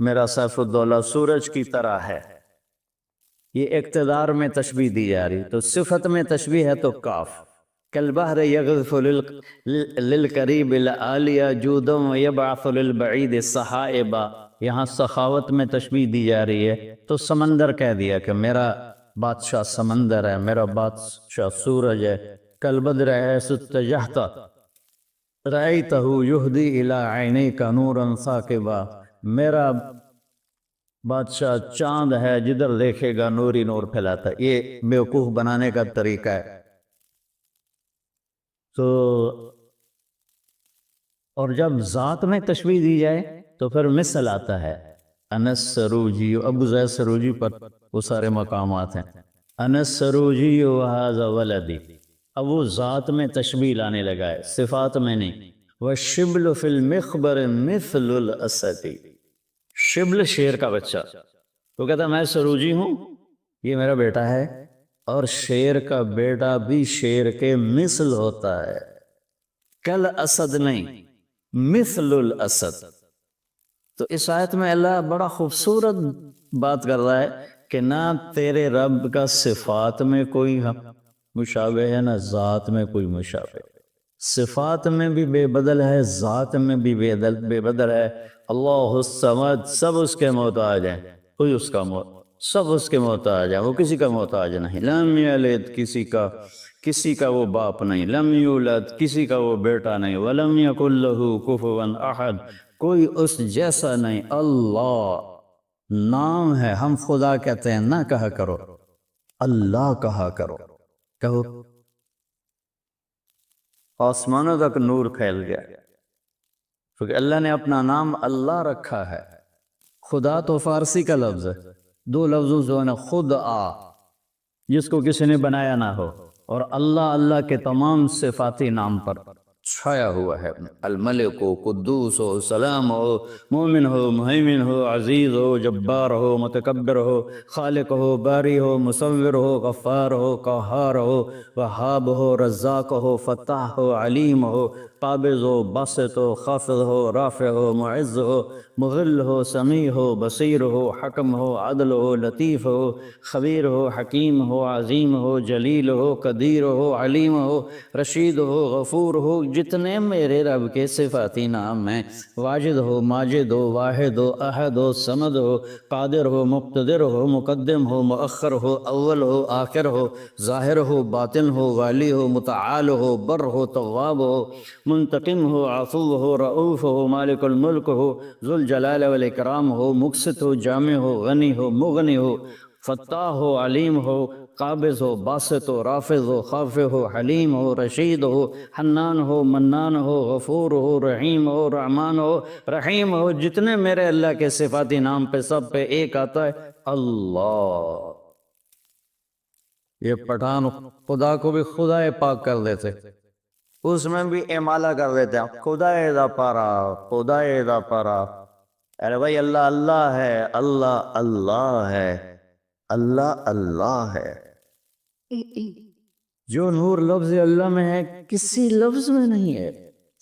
S2: میرا سیف الدولہ سورج کی طرح ہے۔ یہ اقتدار میں تشبیہ دی جا رہی، تو صفت میں تشبیہ ہے تو کاف۔ کالبحر یغرف للقریب العالیہ جودا ویبعث للبعید سحائبا، یہاں سخاوت میں تشبیہ دی جا رہی ہے تو سمندر کہہ دیا کہ میرا بادشاہ سمندر ہے، میرا بادشاہ سورج ہے۔ کالبدر حیث اتجہت رأیتہ یہدی الی عینیک نورا ثاقبا، میرا بادشاہ چاند ہے، جدھر دیکھے گا نور ہی نور پھیلاتا ہے۔ یہ بیوقوف بنانے کا طریقہ ہے۔ تو اور جب ذات میں تشبیہ دی جائے تو پھر مثل آتا ہے۔ انس سروجی، ابو زید سروجی پر وہ سارے مقامات ہیں۔ انس سروجی وہذا ولدی، اب وہ ذات میں تشبیہ لانے لگا ہے، صفات میں نہیں۔ والشبل فی المخبر مثل الاسد، شبل شیر کا بچہ، وہ کہتا ہے میں سروجی ہوں، یہ میرا بیٹا ہے، اور شیر کا بیٹا بھی شیر کے مثل ہوتا ہے، کل اسد نہیں، مثل الاسد۔ تو اس آیت میں اللہ بڑا خوبصورت بات کر رہا ہے کہ نہ تیرے رب کا صفات میں کوئی مشابہ ہے نہ ذات میں کوئی مشابہ، صفات میں بھی بے بدل ہے، ذات میں بھی بے بدل ہے۔ اللہ الصمد، سب اس کے محتاج ہیں، کوئی اس کا سب اس کے محتاج ہے، وہ کسی کا محتاج نہیں۔ لم یلد، کسی کا وہ باپ نہیں، لم یولد، کسی کا وہ بیٹا نہیں، ولم یکن لہ کفوا احد، کوئی اس جیسا نہیں۔ اللہ نام ہے، ہم خدا کہتے ہیں نہ کہا کرو، اللہ کہا کرو، کہو۔ آسمانوں تک نور پھیل گیا کیونکہ اللہ نے اپنا نام اللہ رکھا ہے۔ خدا تو فارسی کا لفظ ہے، دو لفظوں سے ہونا، خود آ، جس کو کسی نے بنایا نہ ہو، اور اللہ کے تمام صفاتی نام پر چھایا ہوا ہے۔ الملک ہو، قدوس ہو، سلام ہو، مومن ہو، مہیمن ہو، عزیز ہو، جبار ہو، متکبر ہو، خالق ہو، باری ہو، مصور ہو، غفار ہو، قہار ہو، وہاب ہو، رزاق ہو، فتاح ہو، علیم ہو، قابض ہو، باسط ہو، خافض ہو، رافع ہو، معز ہو، مغل ہو، سمیع ہو، بصیر ہو، حکم ہو، عدل ہو، لطیف ہو، خبیر ہو، حکیم ہو، عظیم ہو، جلیل ہو، قدیر ہو، علیم ہو، رشید ہو، غفور ہو، جتنے میرے رب کے صفاتی نام ہیں، واجد ہو، ماجد ہو، واحد ہو، احد ہو، صمد ہو، قادر ہو، مقتدر ہو، مقدم ہو، مؤخر ہو، اول ہو، آخر ہو، ظاہر ہو، باطن ہو، والی ہو، متعال ہو، بر ہو، تواب ہو، منتقم ہو، عفو ہو، رؤوف ہو، مالک الملک ہو، ذو الجلال والاکرام ہو، مقسط ہو، جامع ہو، غنی ہو، مغنی ہو، فتاح ہو، علیم ہو، قابض ہو، باسط ہو، رافض ہو، خافع ہو، حلیم ہو، رشید ہو، حنان ہو، منان ہو، غفور ہو، رحیم ہو، رحمان ہو، رحیم ہو، جتنے میرے اللہ کے صفاتی نام پہ سب پہ ایک آتا ہے اللہ۔ یہ پٹھان خدا کو بھی خدا پاک کر دیتے، اس میں بھی امالہ کر دیتے ہیں، خدا دا پارا، خدا دا پارا۔ ارے بھائی اللہ اللہ ہے، اللہ اللہ ہے، اللہ اللہ ہے۔ جو نور لفظ اللہ میں ہے کسی لفظ میں نہیں ہے،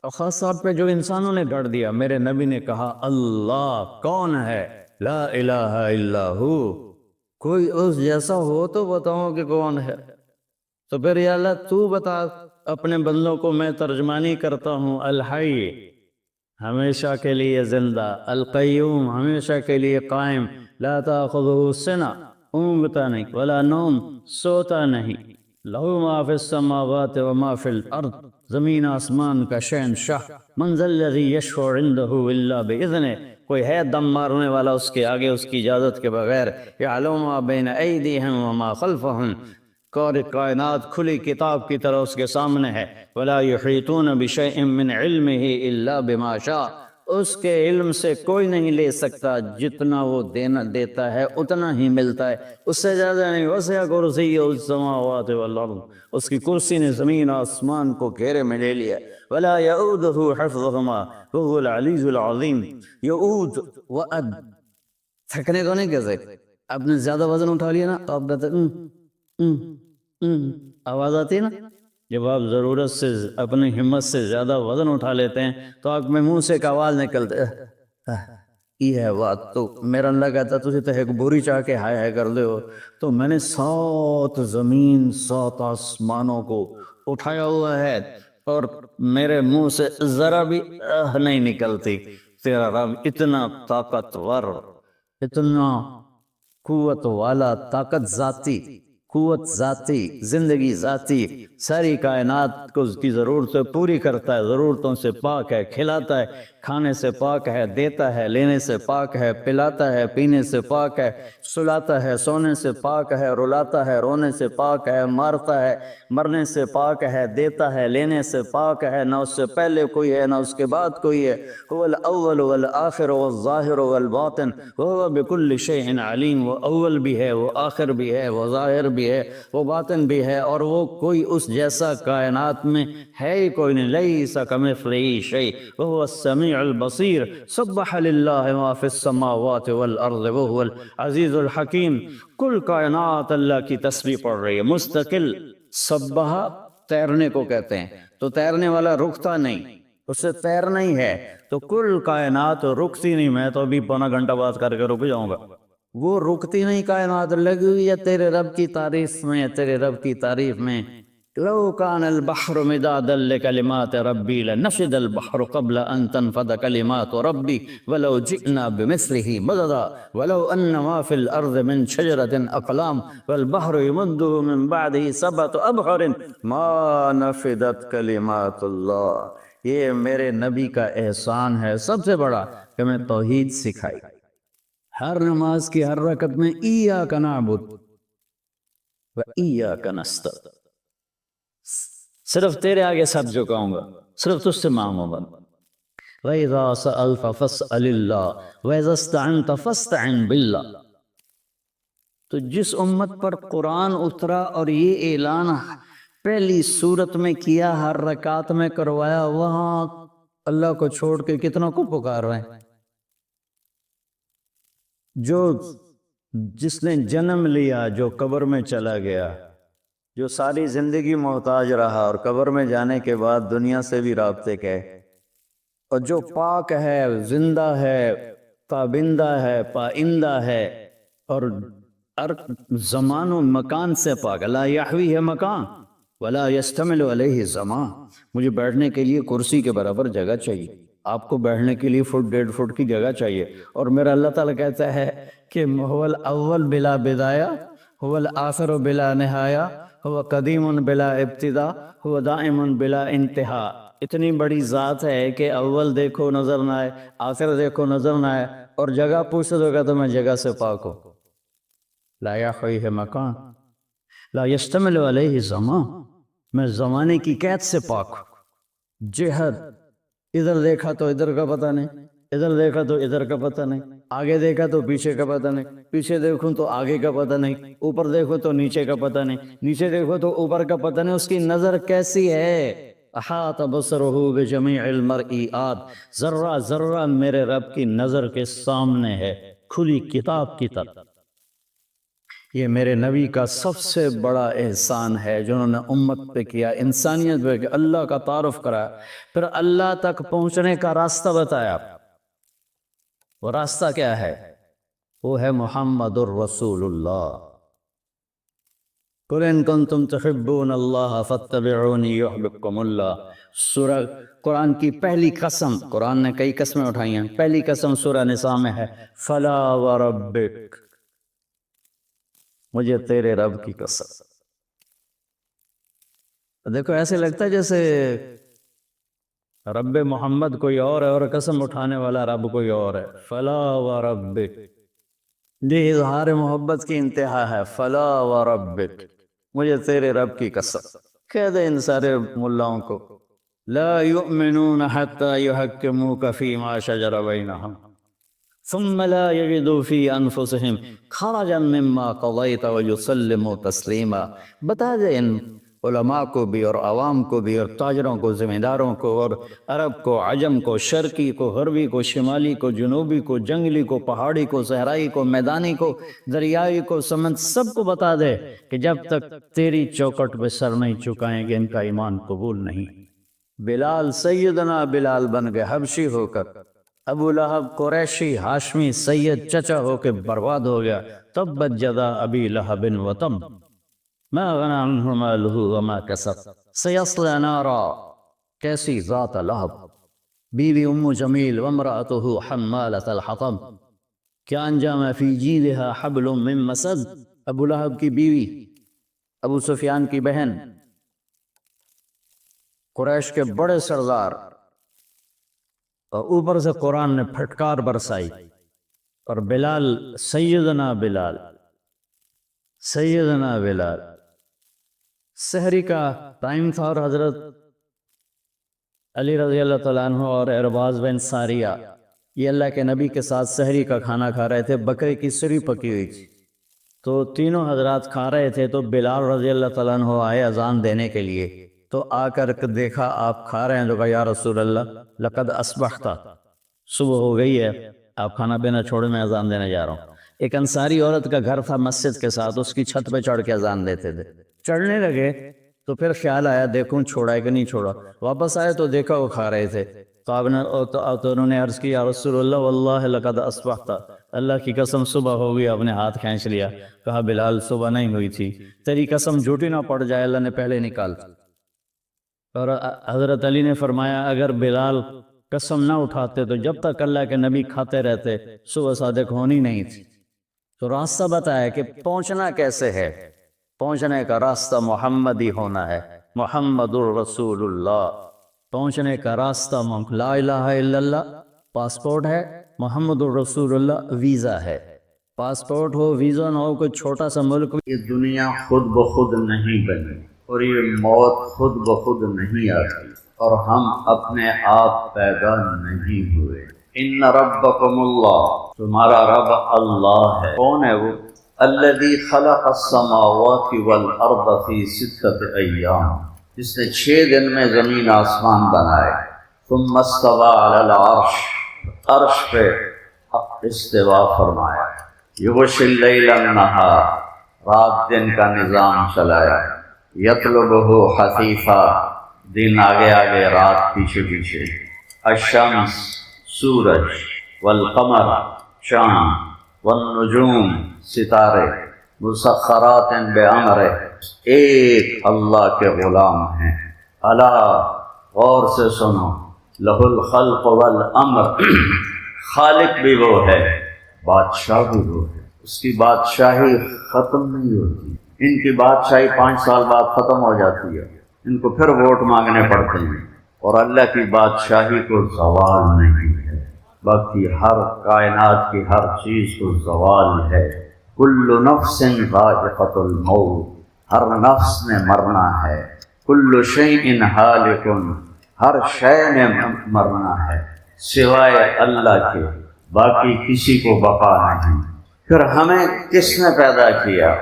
S2: اور خاص طور پہ جو انسانوں نے گڑھ دیا۔ میرے نبی نے کہا اللہ کون ہے؟ لا الہ الا ہو، کوئی اس جیسا ہو تو بتاؤ کہ کون ہے۔ تو پھر یا اللہ تو بتا، اپنے بندوں کو میں ترجمانی کرتا ہوں، الحی ہمیشہ کے لیے زندہ، القیوم ہمیشہ کے لیے قائم، لا تاخذہ سنہ اونگتا نہیں، ولا نوم سوتا نہیں، لہو ما فی السماوات وما فی الارض، زمین آسمان کا شہنشاہ، من ذا الذی یشفع عندہ الا باذنہ، کوئی ہے دم مارنے والا اس کے آگے اس کی اجازت کے بغیر؟ یعلم ما بین ایدیہم وما خلفہم، کائنات کھلی کتاب کی طرح اس کے سامنے ہے۔ ولا یحیطون بشیء من علمہ الا بما شاء، اس کے علم سے کوئی نہیں لے سکتا، جتنا وہ دیتا ہے اتنا ہی ملتا ہے، اس سے زیادہ نہیں۔ وسع کرسیہ السماوات والارض، اس کی کرسی نے زمین آسمان کو گھیرے میں لے لیا۔ ولا یعودہ حفظہما وهو العلی العظیم، یعود وعد، تھکنے کو نہیں کہتے۔ آپ نے زیادہ وزن اٹھا لیا نا تو آپ کہتے آواز آتی ہے نا۔ جب آپ ضرورت سے اپنی ہمت سے زیادہ وزن اٹھا لیتے ہیں تو آپ میں منہ سے ایک آواز نکلتے یہ ہے بات۔ تو میرا اللہ کہتا تجھے تو ایک بوری چاہ کے ہائے ہائے کر دے ہو، تو میں نے 7 زمین 7 آسمانوں کو اٹھایا ہوا ہے اور میرے منہ سے ذرا بھی نہیں نکلتی۔ تیرا رب اتنا طاقتور، اتنا قوت والا، طاقت ذاتی، قوت ذاتی، زندگی ذاتی، ساری کائنات کو اس کی ضرورتیں پوری کرتا ہے، ضرورتوں سے پاک ہے، کھلاتا ہے، کھانے سے پاک ہے، دیتا ہے، لینے سے پاک ہے، پلاتا ہے، پینے سے پاک ہے، سلاتا ہے، سونے سے پاک ہے، رلاتا ہے، رونے سے پاک ہے، مارتا ہے، مرنے سے پاک ہے، دیتا ہے، لینے سے پاک ہے، نہ اس سے پہلے کوئی ہے نہ اس کے بعد کوئی ہے۔ هو الاول والآخر والظاہر والباطن وهو بكل شيء علیم، وہ اول بھی ہے، وہ آخر بھی ہے، وہ ظاہر بھی ہے، وہ باطن بھی ہے، اور وہ کوئی اس جیسا کائنات میں ہے ہی کوئی نہیں۔ لیس کمثلہ شیء وهو السمیع البصیر، سبح للہ ما فی السماوات والارض وهو العزیز الحکیم۔ کل کائنات اللہ کی تسبیح پڑھ رہی ہے مستقل۔ سبح تیرنے کو کہتے ہیں، تو تیرنے والا رکتا نہیں، اس سے تیرنا ہی ہے۔ تو کل کائنات رکتی نہیں، میں تو ابھی پونا گھنٹہ بات کر کے رک جاؤں گا، وہ رکتی نہیں کائنات، لگی ہوئی ہے تیرے رب کی تعریف میں، تیرے رب کی تعریف میں۔ لو کان البحر مدادا لکلمات ربی لنفد البحر قبل ان تنفد کلمات ربی ولو جئنا بمثله مددا ولو ان ما فی الارض من شجرۃ اقلام والبحر یمده من بعده 7 ابحر ما نفدت کلمات اللہ۔ یہ میرے نبی کا احسان ہے سب سے بڑا کہ میں توحید سکھائی۔ ہر نماز کی ہر رکعت میں ایاک نعبد و ایاک نستعین، صرف تیرے آگے سب جھکاؤں گا، صرف تجھ سے مانگوں گا۔ وَإِذَا سَأَلْتَ فَاسْأَلِ اللَّهَ وَإِذَا اسْتَعَنْتَ فَاسْتَعِنْ بِاللَّهِ۔ تو جس امت پر قرآن اترا اور یہ اعلان پہلی صورت میں کیا، ہر رکعت میں کروایا، وہاں اللہ کو چھوڑ کے کتنا کو پکار رہے ہیں؟ جو جس نے جنم لیا، جو قبر میں چلا گیا، جو ساری زندگی محتاج رہا اور قبر میں جانے کے بعد دنیا سے بھی رابطے کے، اور جو پاک ہے، زندہ ہے، پابندہ ہے، پائندہ ہے، اور زمان و مکان سے پاک، لا یحوی ہے مکان ولا یستمل علیہ زمان۔ مجھے بیٹھنے کے لیے کرسی کے برابر جگہ چاہیے، آپ کو بیٹھنے کے لیے 1.5 فٹ کی جگہ چاہیے، اور میرا اللہ تعالیٰ کہتا ہے کہ هو الاول بلا بدایہ، هو الآخر بلا نہایہ، هو قدیم بلا ابتدا، هو دائم بلا انتہا۔ اتنی بڑی ذات ہے کہ اول دیکھو نظر نہ آئے، آخر دیکھو نظر نہ آئے، اور جگہ پوچھو تو کہتا میں جگہ سے پاک ہوں۔ لا یحویہ مکان لا یشتمل علیہ زمان، میں زمانے کی قید سے پاک ہوں۔ جہد، ادھر دیکھا تو ادھر کا پتہ نہیں، ادھر دیکھا تو ادھر کا پتہ نہیں، آگے دیکھا تو پیچھے کا پتہ نہیں، پیچھے دیکھوں تو آگے کا پتہ نہیں، اوپر دیکھو تو نیچے کا پتہ نہیں، نیچے دیکھو تو اوپر کا پتہ نہیں۔ اس کی نظر کیسی ہے؟ احاط بصرہ بجمیع المرئیات، ذرہ ذرہ میرے رب کی نظر کے سامنے ہے، کھلی کتاب کی طرح۔ یہ میرے نبی کا سب سے بڑا احسان ہے جو انہوں نے امت پہ کیا، انسانیت پہ، کہ اللہ کا تعارف کرایا، پھر اللہ تک پہنچنے کا راستہ بتایا۔ وہ راستہ کیا ہے؟ وہ ہے محمد الرسول اللہ۔ قُلْ إِن كُنتُمْ تُحِبُّونَ اللَّهَ فَاتَّبِعُونِي يُحْبِبْكُمُ اللَّهُ۔ سورہ قرآن کی پہلی قسم، قرآن نے کئی قسمیں اٹھائی ہیں، پہلی قسم سورہ نساء میں ہے، فَلَا وَرَبِّكَ، مجھے تیرے رب کی قسم۔ دیکھو ایسے لگتا ہے جیسے رب محمد کوئی اور ہے اور قسم اٹھانے والا رب کوئی اور ہے. فلا وربک، یہ اظہار محبت کی انتہا ہے. فلا وربک، مجھے تیرے رب کی قسم. کہہ دے ان سارے ملاؤں کو لا یؤمنون حتی یحکموک فیما شجر بینہم ثم لا یجدوا فی انفسہم خرجا مما قضیت ویسلموا تسلیما. بتا دے ان علماء کو بھی اور عوام کو بھی اور تاجروں کو، ذمہ داروں کو، اور عرب کو، عجم کو، شرقی کو، غربی کو، شمالی کو، جنوبی کو، جنگلی کو، پہاڑی کو، صحرائی کو، میدانی کو، دریائی کو، سمند، سب کو بتا دے کہ جب تک تیری چوکٹ پہ سر نہیں چکائیں گے ان کا ایمان قبول نہیں. بلال، سیدنا بلال بن گئے حبشی ہو کر. ابو لہب قریشی ہاشمی سید چچا ہو کے برباد ہو گیا. تبت یدا ابی لہب وتم ما غنی عنہ مالہ وما کسب سیصلی نارا. کیسی ذات لہب، بیوی ام جمیل وامرأتہ حمالۃ الحطب، کیا انجام ہے فی جیدہا حبل من مسد. ابو لہب کی بیوی، ابو سفیان کی بہن، قریش کے بڑے سردار، اور اوپر سے قرآن نے پھٹکار برسائی. اور بلال، سیدنا بلال، سیدنا بلال، سحری کا ٹائم تھا اور حضرت علی رضی اللہ تعالیٰ عنہ اور ارباز بن ساریہ یہ اللہ کے نبی کے ساتھ سحری کا کھانا کھا رہے تھے. بکرے کی سری پکی ہوئی تھی تو تینوں حضرات کھا رہے تھے. تو بلال رضی اللہ تعالیٰ عنہ آئے اذان دینے کے لیے. تو آ کر دیکھا آپ کھا رہے ہیں تو کہا یا رسول اللہ لقد اصبحت، صبح ہو گئی ہے، آپ کھانا پینا چھوڑے، میں اذان دینے جا رہا ہوں. ایک انصاری عورت کا گھر تھا مسجد کے ساتھ، اس کی چھت پہ چڑھ کے اذان دیتے تھے. چڑھنے لگے تو پھر خیال آیا دیکھوں چھوڑا ہے کہ نہیں چھوڑا. واپس آئے تو دیکھا وہ کھا رہے تھے. تو آپ نے تو انہوں نے عرض کی یا رسول اللہ واللہ لقد اصبحت، اللہ کی قسم صبح ہو گئی. آپ نے ہاتھ کھینچ لیا. کہا بلال صبح نہیں ہوئی تھی، تیری قسم جھوٹی نہ پڑ جائے، اللہ نے پہلے نکال. اور حضرت علی نے فرمایا اگر بلال قسم نہ اٹھاتے تو جب تک اللہ کے نبی کھاتے رہتے صبح صادق ہونی نہیں تھی. تو راستہ بتایا کہ پہنچنا کیسے ہے. پہنچنے کا راستہ محمدی ہونا ہے، محمد الرسول اللہ. پہنچنے کا راستہ لا الہ الا اللہ پاسپورٹ ہے، محمد الرسول اللہ ویزا ہے. پاسپورٹ ہو، ویزا نہ ہو، کوئی چھوٹا سا ملک.
S1: یہ دنیا خود بخود نہیں بنی اور یہ موت خود بخود نہیں آتی اور ہم اپنے آپ پیدا نہیں ہوئے. ان ربکم اللہ، تمہارا رب اللہ ہے. کون ہے وہ؟ الذی خلق السماوات والارض فی 6 ایام، جس نے 6 دن میں زمین آسمان بنائے. ثم استوى علی العرش، عرش پہ استوا فرمایا. یغشی اللیل النہار، رات دن کا نظام چلایا. یطلبہ حثیثا، دن آگے آگے رات پیچھے پیچھے. الشمس، سورج، والقمر، چاند، والنجوم، ستارے، مسخرات بامرہ، ایک اللہ کے غلام ہیں. الا، غور سے سنو، لہ الخلق والامر، خالق بھی وہ ہے، بادشاہ بھی وہ ہے. اس کی بادشاہی ختم نہیں ہوتی. ان کی بادشاہی 5 سال بعد ختم ہو جاتی ہے، ان کو پھر ووٹ مانگنے پڑتے ہیں. اور اللہ کی بادشاہی کو زوال نہیں ہے، باقی ہر کائنات کی ہر چیز کو زوال ہے. کل نفس ذائقۃ الموت، ہر نفس نے مرنا ہے. کل شیء ہالک، ہر شے نے مرنا ہے سوائے اللہ کے، باقی کسی کو بقا نہیں. پھر ہمیں کس نے پیدا کیا؟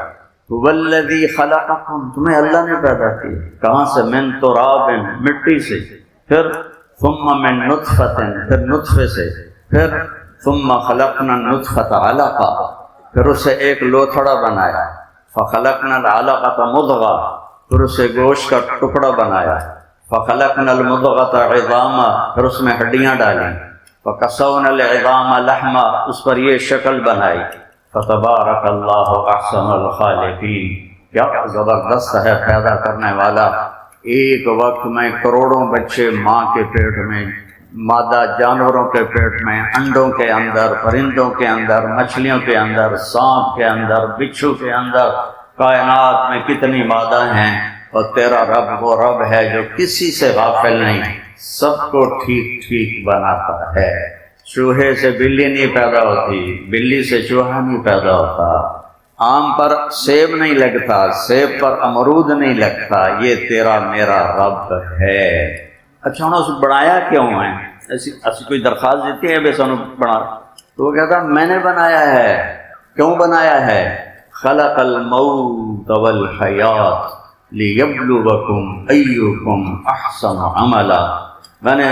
S1: والذی خلقکم، تمہیں اللہ نے پیدا کیا. کہاں سے؟ من تراب، مٹی سے. پھر ثم من نطفۃ، پھر نطفے سے. پھر ثم خلقنا النطفۃ علقہ، پھر اسے ایک لوتھڑا بنایا. فخلقنا العلقۃ مضغہ، پھر اسے گوشت کا ٹکڑا بنایا. فخلقنا المضغۃ عظاما، پھر اس میں ہڈیاں ڈالیں. فکسونا العظام لحما، اس پر یہ شکل بنائی. فتبارک اللہ احسن الخالقین، کیا زبردست ہے پیدا کرنے والا. ایک وقت میں کروڑوں بچے ماں کے پیٹ میں، مادہ جانوروں کے پیٹ میں، انڈوں کے اندر، پرندوں کے اندر، مچھلیوں کے اندر، سانپ کے اندر، بچھو کے اندر. کائنات میں کتنی مادہ ہیں اور تیرا رب وہ رب ہے جو کسی سے غافل نہیں، سب کو ٹھیک ٹھیک بناتا ہے۔ چوہے سے بلی نہیں پیدا ہوتی، بلی سے چوہا نہیں پیدا ہوتا، آم پر سیب نہیں لگتا، سیب پر امرود نہیں لگتا، یہ تیرا میرا رب ہے۔ اچھا انہوں نے بنایا کیوں ہے؟ ایسی کوئی درخواست دیتی ہے بے سانو بنا، تو وہ کہتا میں نے بنایا ہے۔ کیوں بنایا ہے؟ خلق الموت والحیات لیبلوکم ایکم احسن عملا، میں نے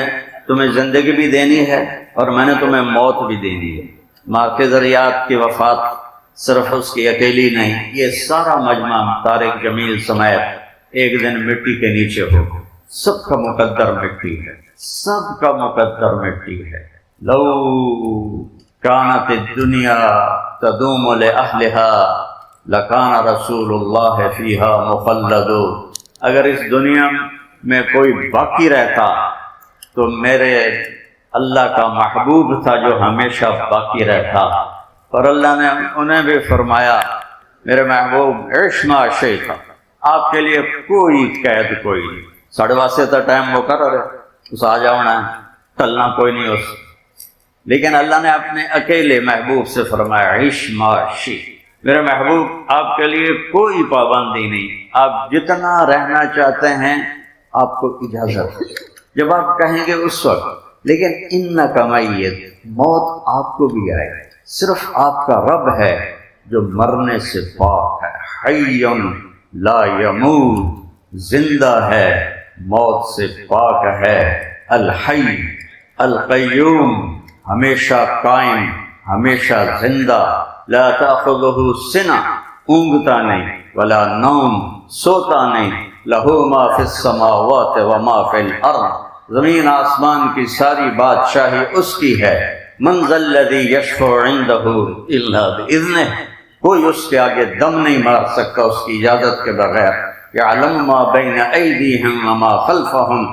S1: تمہیں زندگی بھی دینی ہے اور میں نے تمہیں موت بھی دینی ہے۔ ماں کے ذریعات کی وفات صرف اس کی اکیلی نہیں، یہ سارا مجمع طارق جمیل سمیت ایک دن مٹی کے نیچے ہو، سب کا مقدر مٹی ہے، سب کا مقدر مٹی ہے۔ لو کانت الدنیا تدوم لأہلها لکان رسول اللہ فیہا مخلد، اگر اس دنیا میں کوئی باقی رہتا تو میرے اللہ کا محبوب تھا جو ہمیشہ باقی رہتا۔ اور اللہ نے انہیں بھی فرمایا میرے محبوب عیش ما شئت، آپ کے لیے کوئی قید کوئی نہیں، ساڑھے واسطے تا ٹائم مقرر ہے، اس آ جاؤنا ہے، ٹلنا کوئی نہیں اس۔ لیکن اللہ نے اپنے اکیلے محبوب سے فرمایا عیش ما شئت، میرے محبوب آپ کے لیے کوئی پابندی نہیں، آپ جتنا رہنا چاہتے ہیں آپ کو اجازت ہے، جب آپ کہیں گے اس وقت۔ لیکن انک میت، موت آپ کو بھی آئے، صرف آپ کا رب ہے جو مرنے سے پاک ہے، حی لا یموت، زندہ ہے موت سے پاک ہے، الحی القیوم، ہمیشہ قائم ہمیشہ زندہ، لا تأخذہ سنہ، اونگتا نہیں، ولا نوم، سوتا نہیں، لہو ما فی السماوات و ما فی الارض، زمین آسمان کی ساری بادشاہی اس کی ہے، من ذا الذی یشفع عندہ الا باذنہ، کوئی اس کے آگے دم نہیں مار سکتا اس کی اجازت کے بغیر، یعلم ما بین ایدیہم وما خلفہم،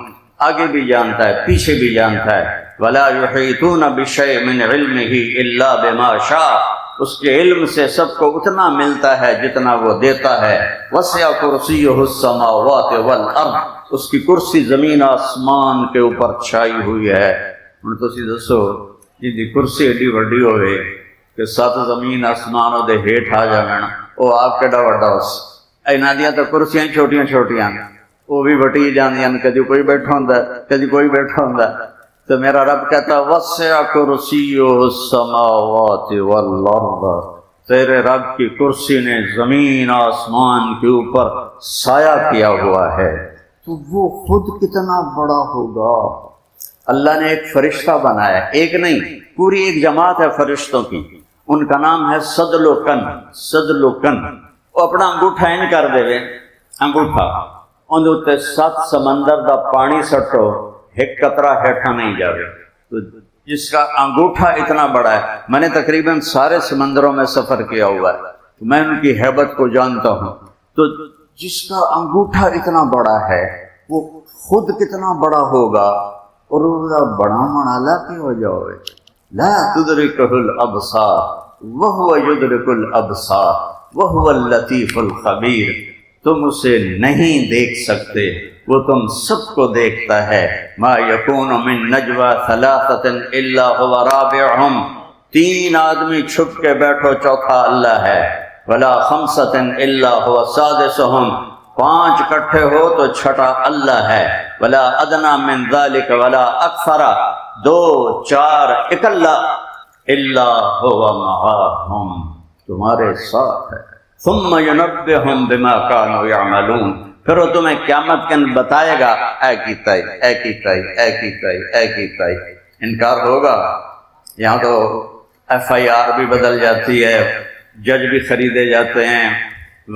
S1: آگے بھی جانتا ہے پیچھے بھی جانتا ہے، ولا یحیطون بشیء من علمہ الا بما شاء، اس کے علم سے سب کو اتنا ملتا ہے جتنا وہ دیتا ہے، وسع کرسیہ السماوات والارض، اس کی کرسی زمین آسمان کے اوپر چھائی ہوئی ہے۔ ہن تسی دسو جی کرسی ایڈی وڈی ہوئے کہ 7 زمین آسمان دے ہیٹھ آ جاون، او آپ کیڈا وڈا اس، انہاں دیاں تے کرسیاں چھوٹیاں چھوٹیاں، وہ بھی وٹی جاندیاں، کدی کوئی بیٹھا ہوندا ہے کدی کوئی بیٹھا ہوندا ہے، تو میرا رب کہتا وسع کرسیہ السماوات والارض، تیرے رب کی کرسی نے زمین آسمان کے اوپر سایہ کیا ہوا ہے، تو وہ خود کتنا بڑا ہوگا۔ اللہ نے ایک فرشتہ بنایا، ایک نہیں پوری ایک جماعت ہے فرشتوں کی، ان کا نام ہے صدل و کن، صدل و کن، وہ اپنا انگوٹھا ان کر دے وے، انگوٹھا اندر اتنے 7 سمندر دا پانی سٹو ایک قطرہ ہیٹھا نہیں جاوے، تو جس کا انگوٹھا اتنا بڑا ہے، میں نے تقریباً سارے سمندروں میں سفر کیا ہوا ہے، میں ان کی ہیبت کو جانتا ہوں، تو جس کا انگوٹھا اتنا بڑا ہے وہ خود کتنا بڑا ہوگا، اور وہ بڑا منالا کی ہو جاؤے، لا تدرکہ الابصار وہو یدرک الابصار وہو اللطیف الخبیر، تم اسے نہیں دیکھ سکتے وہ تم سب کو دیکھتا ہے، ما یکون من نجوى 3 الا هو رابعهم، 3 آدمی چھپ کے بیٹھو چوتھا اللہ ہے، ولا 5 الا هو سادسهم، 5 اکٹھے ہو تو چھٹا اللہ ہے، ولا ادنى من ذلك ولا اکثر، 2 4 اکلا، الا هو معهم، تمہارے ساتھ ہے، ثم ينبئهم بما كانوا يعملون، پھر وہ تمہیں قیامت کے دن بتائے گا اے کیتا ہی اے کیتا ہی اے کیتا ہی اے کیتا ہی۔ انکار ہوگا؟ یہاں تو FIR بھی بدل جاتی ہے، جج بھی خریدے جاتے ہیں،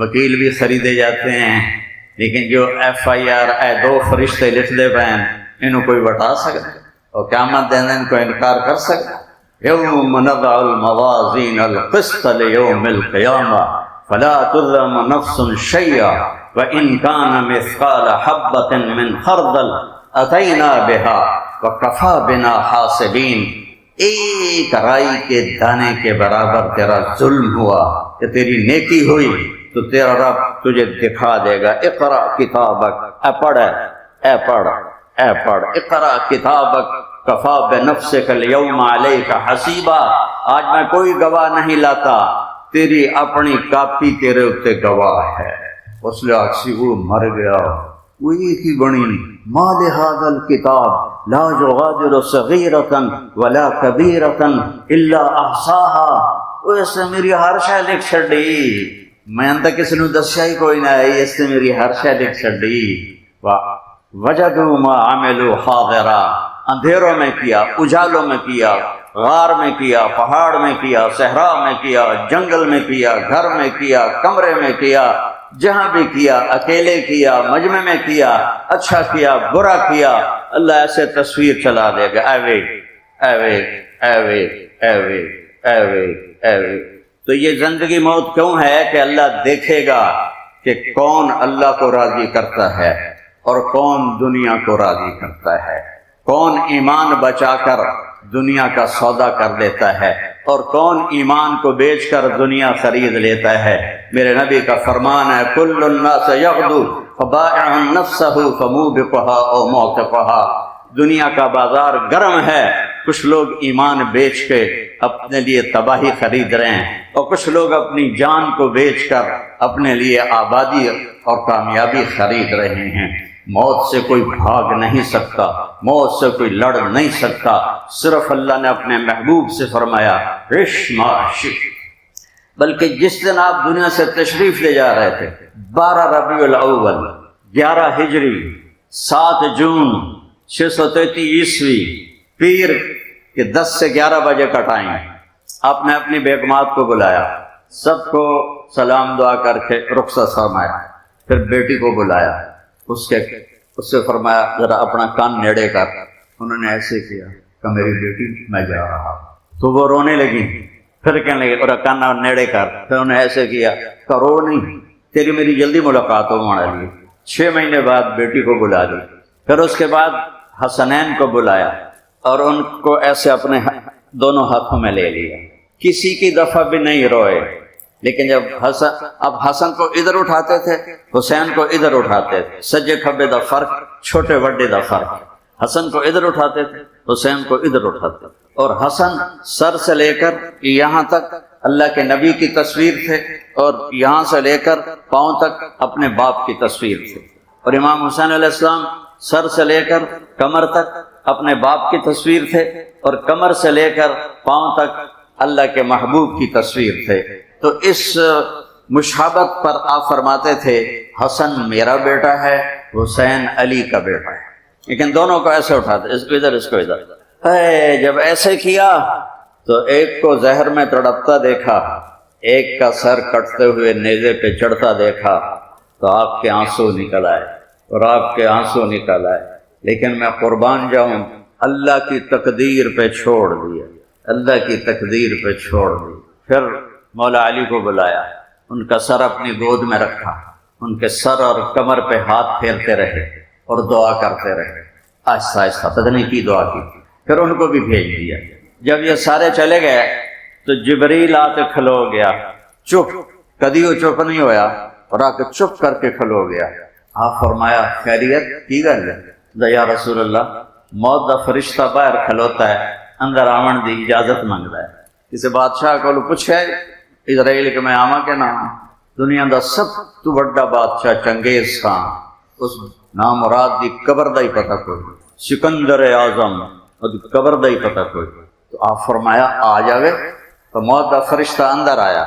S1: وکیل بھی خریدے جاتے ہیں، لیکن جو FIR اے 2 فرشتے لکھ دے پہ ہیں انہوں کوئی بتا سکتا اور قیامت دن ان کو انکار کر سکتا؟ یوم نضع الموازین القسط لیوم القیامہ فلا تظلم نفس شیئا وَإِن كَانَ مِثْقَالَ حَبَّةٍ مِّنْ خَرْدَلٍ أَتَيْنَا بِهَا وَكَفَىٰ بِنَا حَاسِبِينَ، ایک رائی کے دانے کے برابر تیرا ظلم ہوا کہ تیری نیکی ہوئی تو تیرا رب تجھے دکھا دے گا۔ اقرا کتابک، اے پڑھ، اے پڑھ، اے پڑھ، اقرا کتابک کفا بنفسک اليوم علیک حسیبا، آج میں کوئی گواہ نہیں لاتا، تیری اپنی کاپی تیرے اوپر گواہ ہے۔ اس لحاظ سے وہ مر گیا، وہ ایک ہی بنی، ما لہذا الکتاب لا یغادر صغیرۃ ولا کبیرۃ الا احصاها، وہ اس نے میری ہر شے لکھ چھڈی، میں تو کسی نے دسیا ہی کوئی نہ ہے، اس نے میری ہر شے لکھ چھڈی۔ وجدوا ما عملوا حاضرا، اندھیروں میں کیا، اجالوں میں کیا، غار میں کیا، پہاڑ میں کیا، صحرا میں کیا، جنگل میں کیا، گھر میں کیا، کمرے میں کیا، جہاں بھی کیا، اکیلے کیا، مجمع میں کیا، اچھا کیا، برا کیا، اللہ ایسے تصویر چلا دے گا، اے ویٹ، اے ویٹ، اے ویٹ، اے ویٹ، اے ویٹ، اے ویٹ۔ تو یہ زندگی موت کیوں ہے کہ اللہ دیکھے گا کہ کون اللہ کو راضی کرتا ہے اور کون دنیا کو راضی کرتا ہے، کون ایمان بچا کر دنیا کا سودا کر لیتا ہے اور کون ایمان کو بیچ کر دنیا خرید لیتا ہے۔ میرے نبی کا فرمان ہے، کل الناس یغدو فبائع نفسہ فموبقها او موتقها، دنیا کا بازار گرم ہے، کچھ لوگ ایمان بیچ کے اپنے لیے تباہی خرید رہے ہیں اور کچھ لوگ اپنی جان کو بیچ کر اپنے لیے آبادی اور کامیابی خرید رہے ہیں۔ موت سے کوئی بھاگ نہیں سکتا، موت سے کوئی لڑ نہیں سکتا، صرف اللہ نے اپنے محبوب سے فرمایا عش ما شئت۔ بلکہ جس دن آپ دنیا سے تشریف لے جا رہے تھے، 12 ربیع الاول 11 ہجری 7 جون 633 عیسوی، پیر کے 10 سے 11 بجے کا ٹائم، آپ نے اپنی بیگمات کو بلایا، سب کو سلام دعا کر کے رخصت فرمایا، پھر بیٹی کو بلایا، اس سے فرمایا ذرا اپنا کان نیڑے کر، انہوں نے ایسے کیا کہ میری بیٹی میں جا رہا، تو وہ رونے لگی، پھر کہنے لگے اور کان نیڑے کر، پھر انہوں نے ایسے کیا کہ رو نہیں، تیری میری جلدی ملاقات ہو ہمارے لیے۔ 6 مہینے بعد بیٹی کو بلا دی، پھر اس کے بعد حسنین کو بلایا اور ان کو ایسے اپنے دونوں ہاتھوں میں لے لیا، کسی کی دفعہ بھی نہیں روئے۔ لیکن جب حسن کو ادھر اٹھاتے تھے، حسین کو ادھر اٹھاتے تھے، سجے کھبے دا فرق، چھوٹے وڈے دا فرق، حسن کو ادھر اٹھاتے تھے، حسین کو ادھر اٹھاتے تھے، اور حسن سر سے لے کر یہاں تک اللہ کے نبی کی تصویر تھے اور یہاں سے لے کر پاؤں تک اپنے باپ کی تصویر تھے، اور امام حسین علیہ السلام سر سے لے کر کمر تک اپنے باپ کی تصویر تھے اور کمر سے لے کر پاؤں تک اللہ کے محبوب کی تصویر تھے۔ تو اس مشابہت پر آپ فرماتے تھے حسن میرا بیٹا ہے، حسین علی کا بیٹا ہے، لیکن دونوں کو ایسے اٹھاتے، اس کو ادھر، اس کو ادھر۔ جب ایسے کیا تو ایک کو زہر میں تڑپتا دیکھا، ایک کا سر کٹتے ہوئے نیزے پہ چڑھتا دیکھا، تو آپ کے آنسو نکل آئے اور آپ کے آنسو نکل آئے، لیکن میں قربان جاؤں، اللہ کی تقدیر پہ چھوڑ دیا، اللہ کی تقدیر پہ چھوڑ دی۔ پھر مولا علی کو بلایا، ان کا سر اپنی گود میں رکھا، ان کے سر اور کمر پہ ہاتھ پھیرتے رہے اور دعا کرتے رہے، آہستہ آہستہ پتہ نہیں کی دعا کی، پھر ان کو بھی بھیج دیا۔ جب یہ سارے چلے گئے تو جبریل آ کے کھلو گیا، چپ، کدی وہ چپ نہیں ہویا، اور آ کے چپ کر کے کھلو گیا۔ آپ فرمایا خیریت کی گل ہے؟ یا رسول اللہ، موت دا فرشتہ باہر کھلوتا ہے، اندر آمن دی اجازت منگتا ہے۔ کسی بادشاہ کو پوچھے اسرائیل کہ میں آواں کہ نہ، دنیا دا سب تو بڑا بادشاہ چنگیز خان، اس نامراد دی قبر دا ہی پتہ کوئی، سکندر اعظم دی قبر دا ہی پتہ کوئی۔ تو آپ فرمایا آ جاوے، تو موت دا فرشتہ اندر آیا،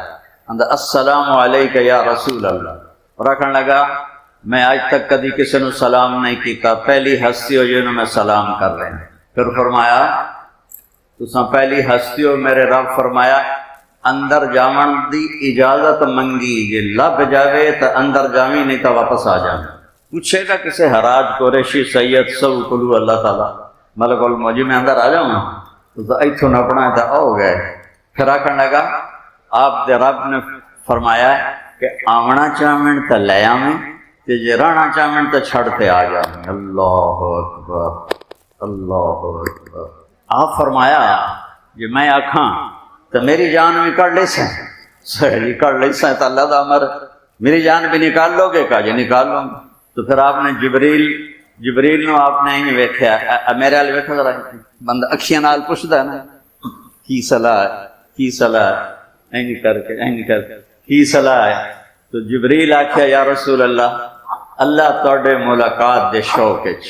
S1: اندر السلام علیک یا رسول اللہ، رکھن لگا میں آج تک کدی کسی نے سلام نہیں کیتا، پہلی ہستی ہو جنہوں میں سلام کر رہے ہیں۔ پھر فرمایا تساں پہلی ہستی ہو، میرے رب فرمایا اندر جاون دی اجازت منگی، جے لب جاوے تو اندر جاویں، نہیں تو واپس آ جانا۔ پوچھے گا کسے حراج قریشی سید سب کلو اللہ تعالیٰ ملک الموجی میں اندر آ جاؤں تو ایتھوں نپنا ہے تو آؤ گئے۔ پھر آکھن لگا آپ دے رب نے فرمایا کہ آمنا چاہمن تو لے آویں، تے جے رہنا چاہمن تو چھڑتے آ جاؤں۔ اللہ اکبر، اللہ اکبر۔ آپ فرمایا جی میں آکھاں تو میری جان بھی کر لے سیں، کر لے سیں تو اللہ دا امر، میری جان بھی نکال لو گے؟ کہا جی نکال لوں گا۔ تو پھر آپ نے جبریل نو آپ نے ہی ویکھیا، میرے حال ویکھو ذرا، بندہ اکھیاں نال پوچھدا ہے نا کی صلاح ہے، کی صلاح ہے، اینج کر کے کی صلاح ہے۔ تو جبریل آکھیا یا رسول اللہ، اللہ تواڈے ملاقات دے شوق وچ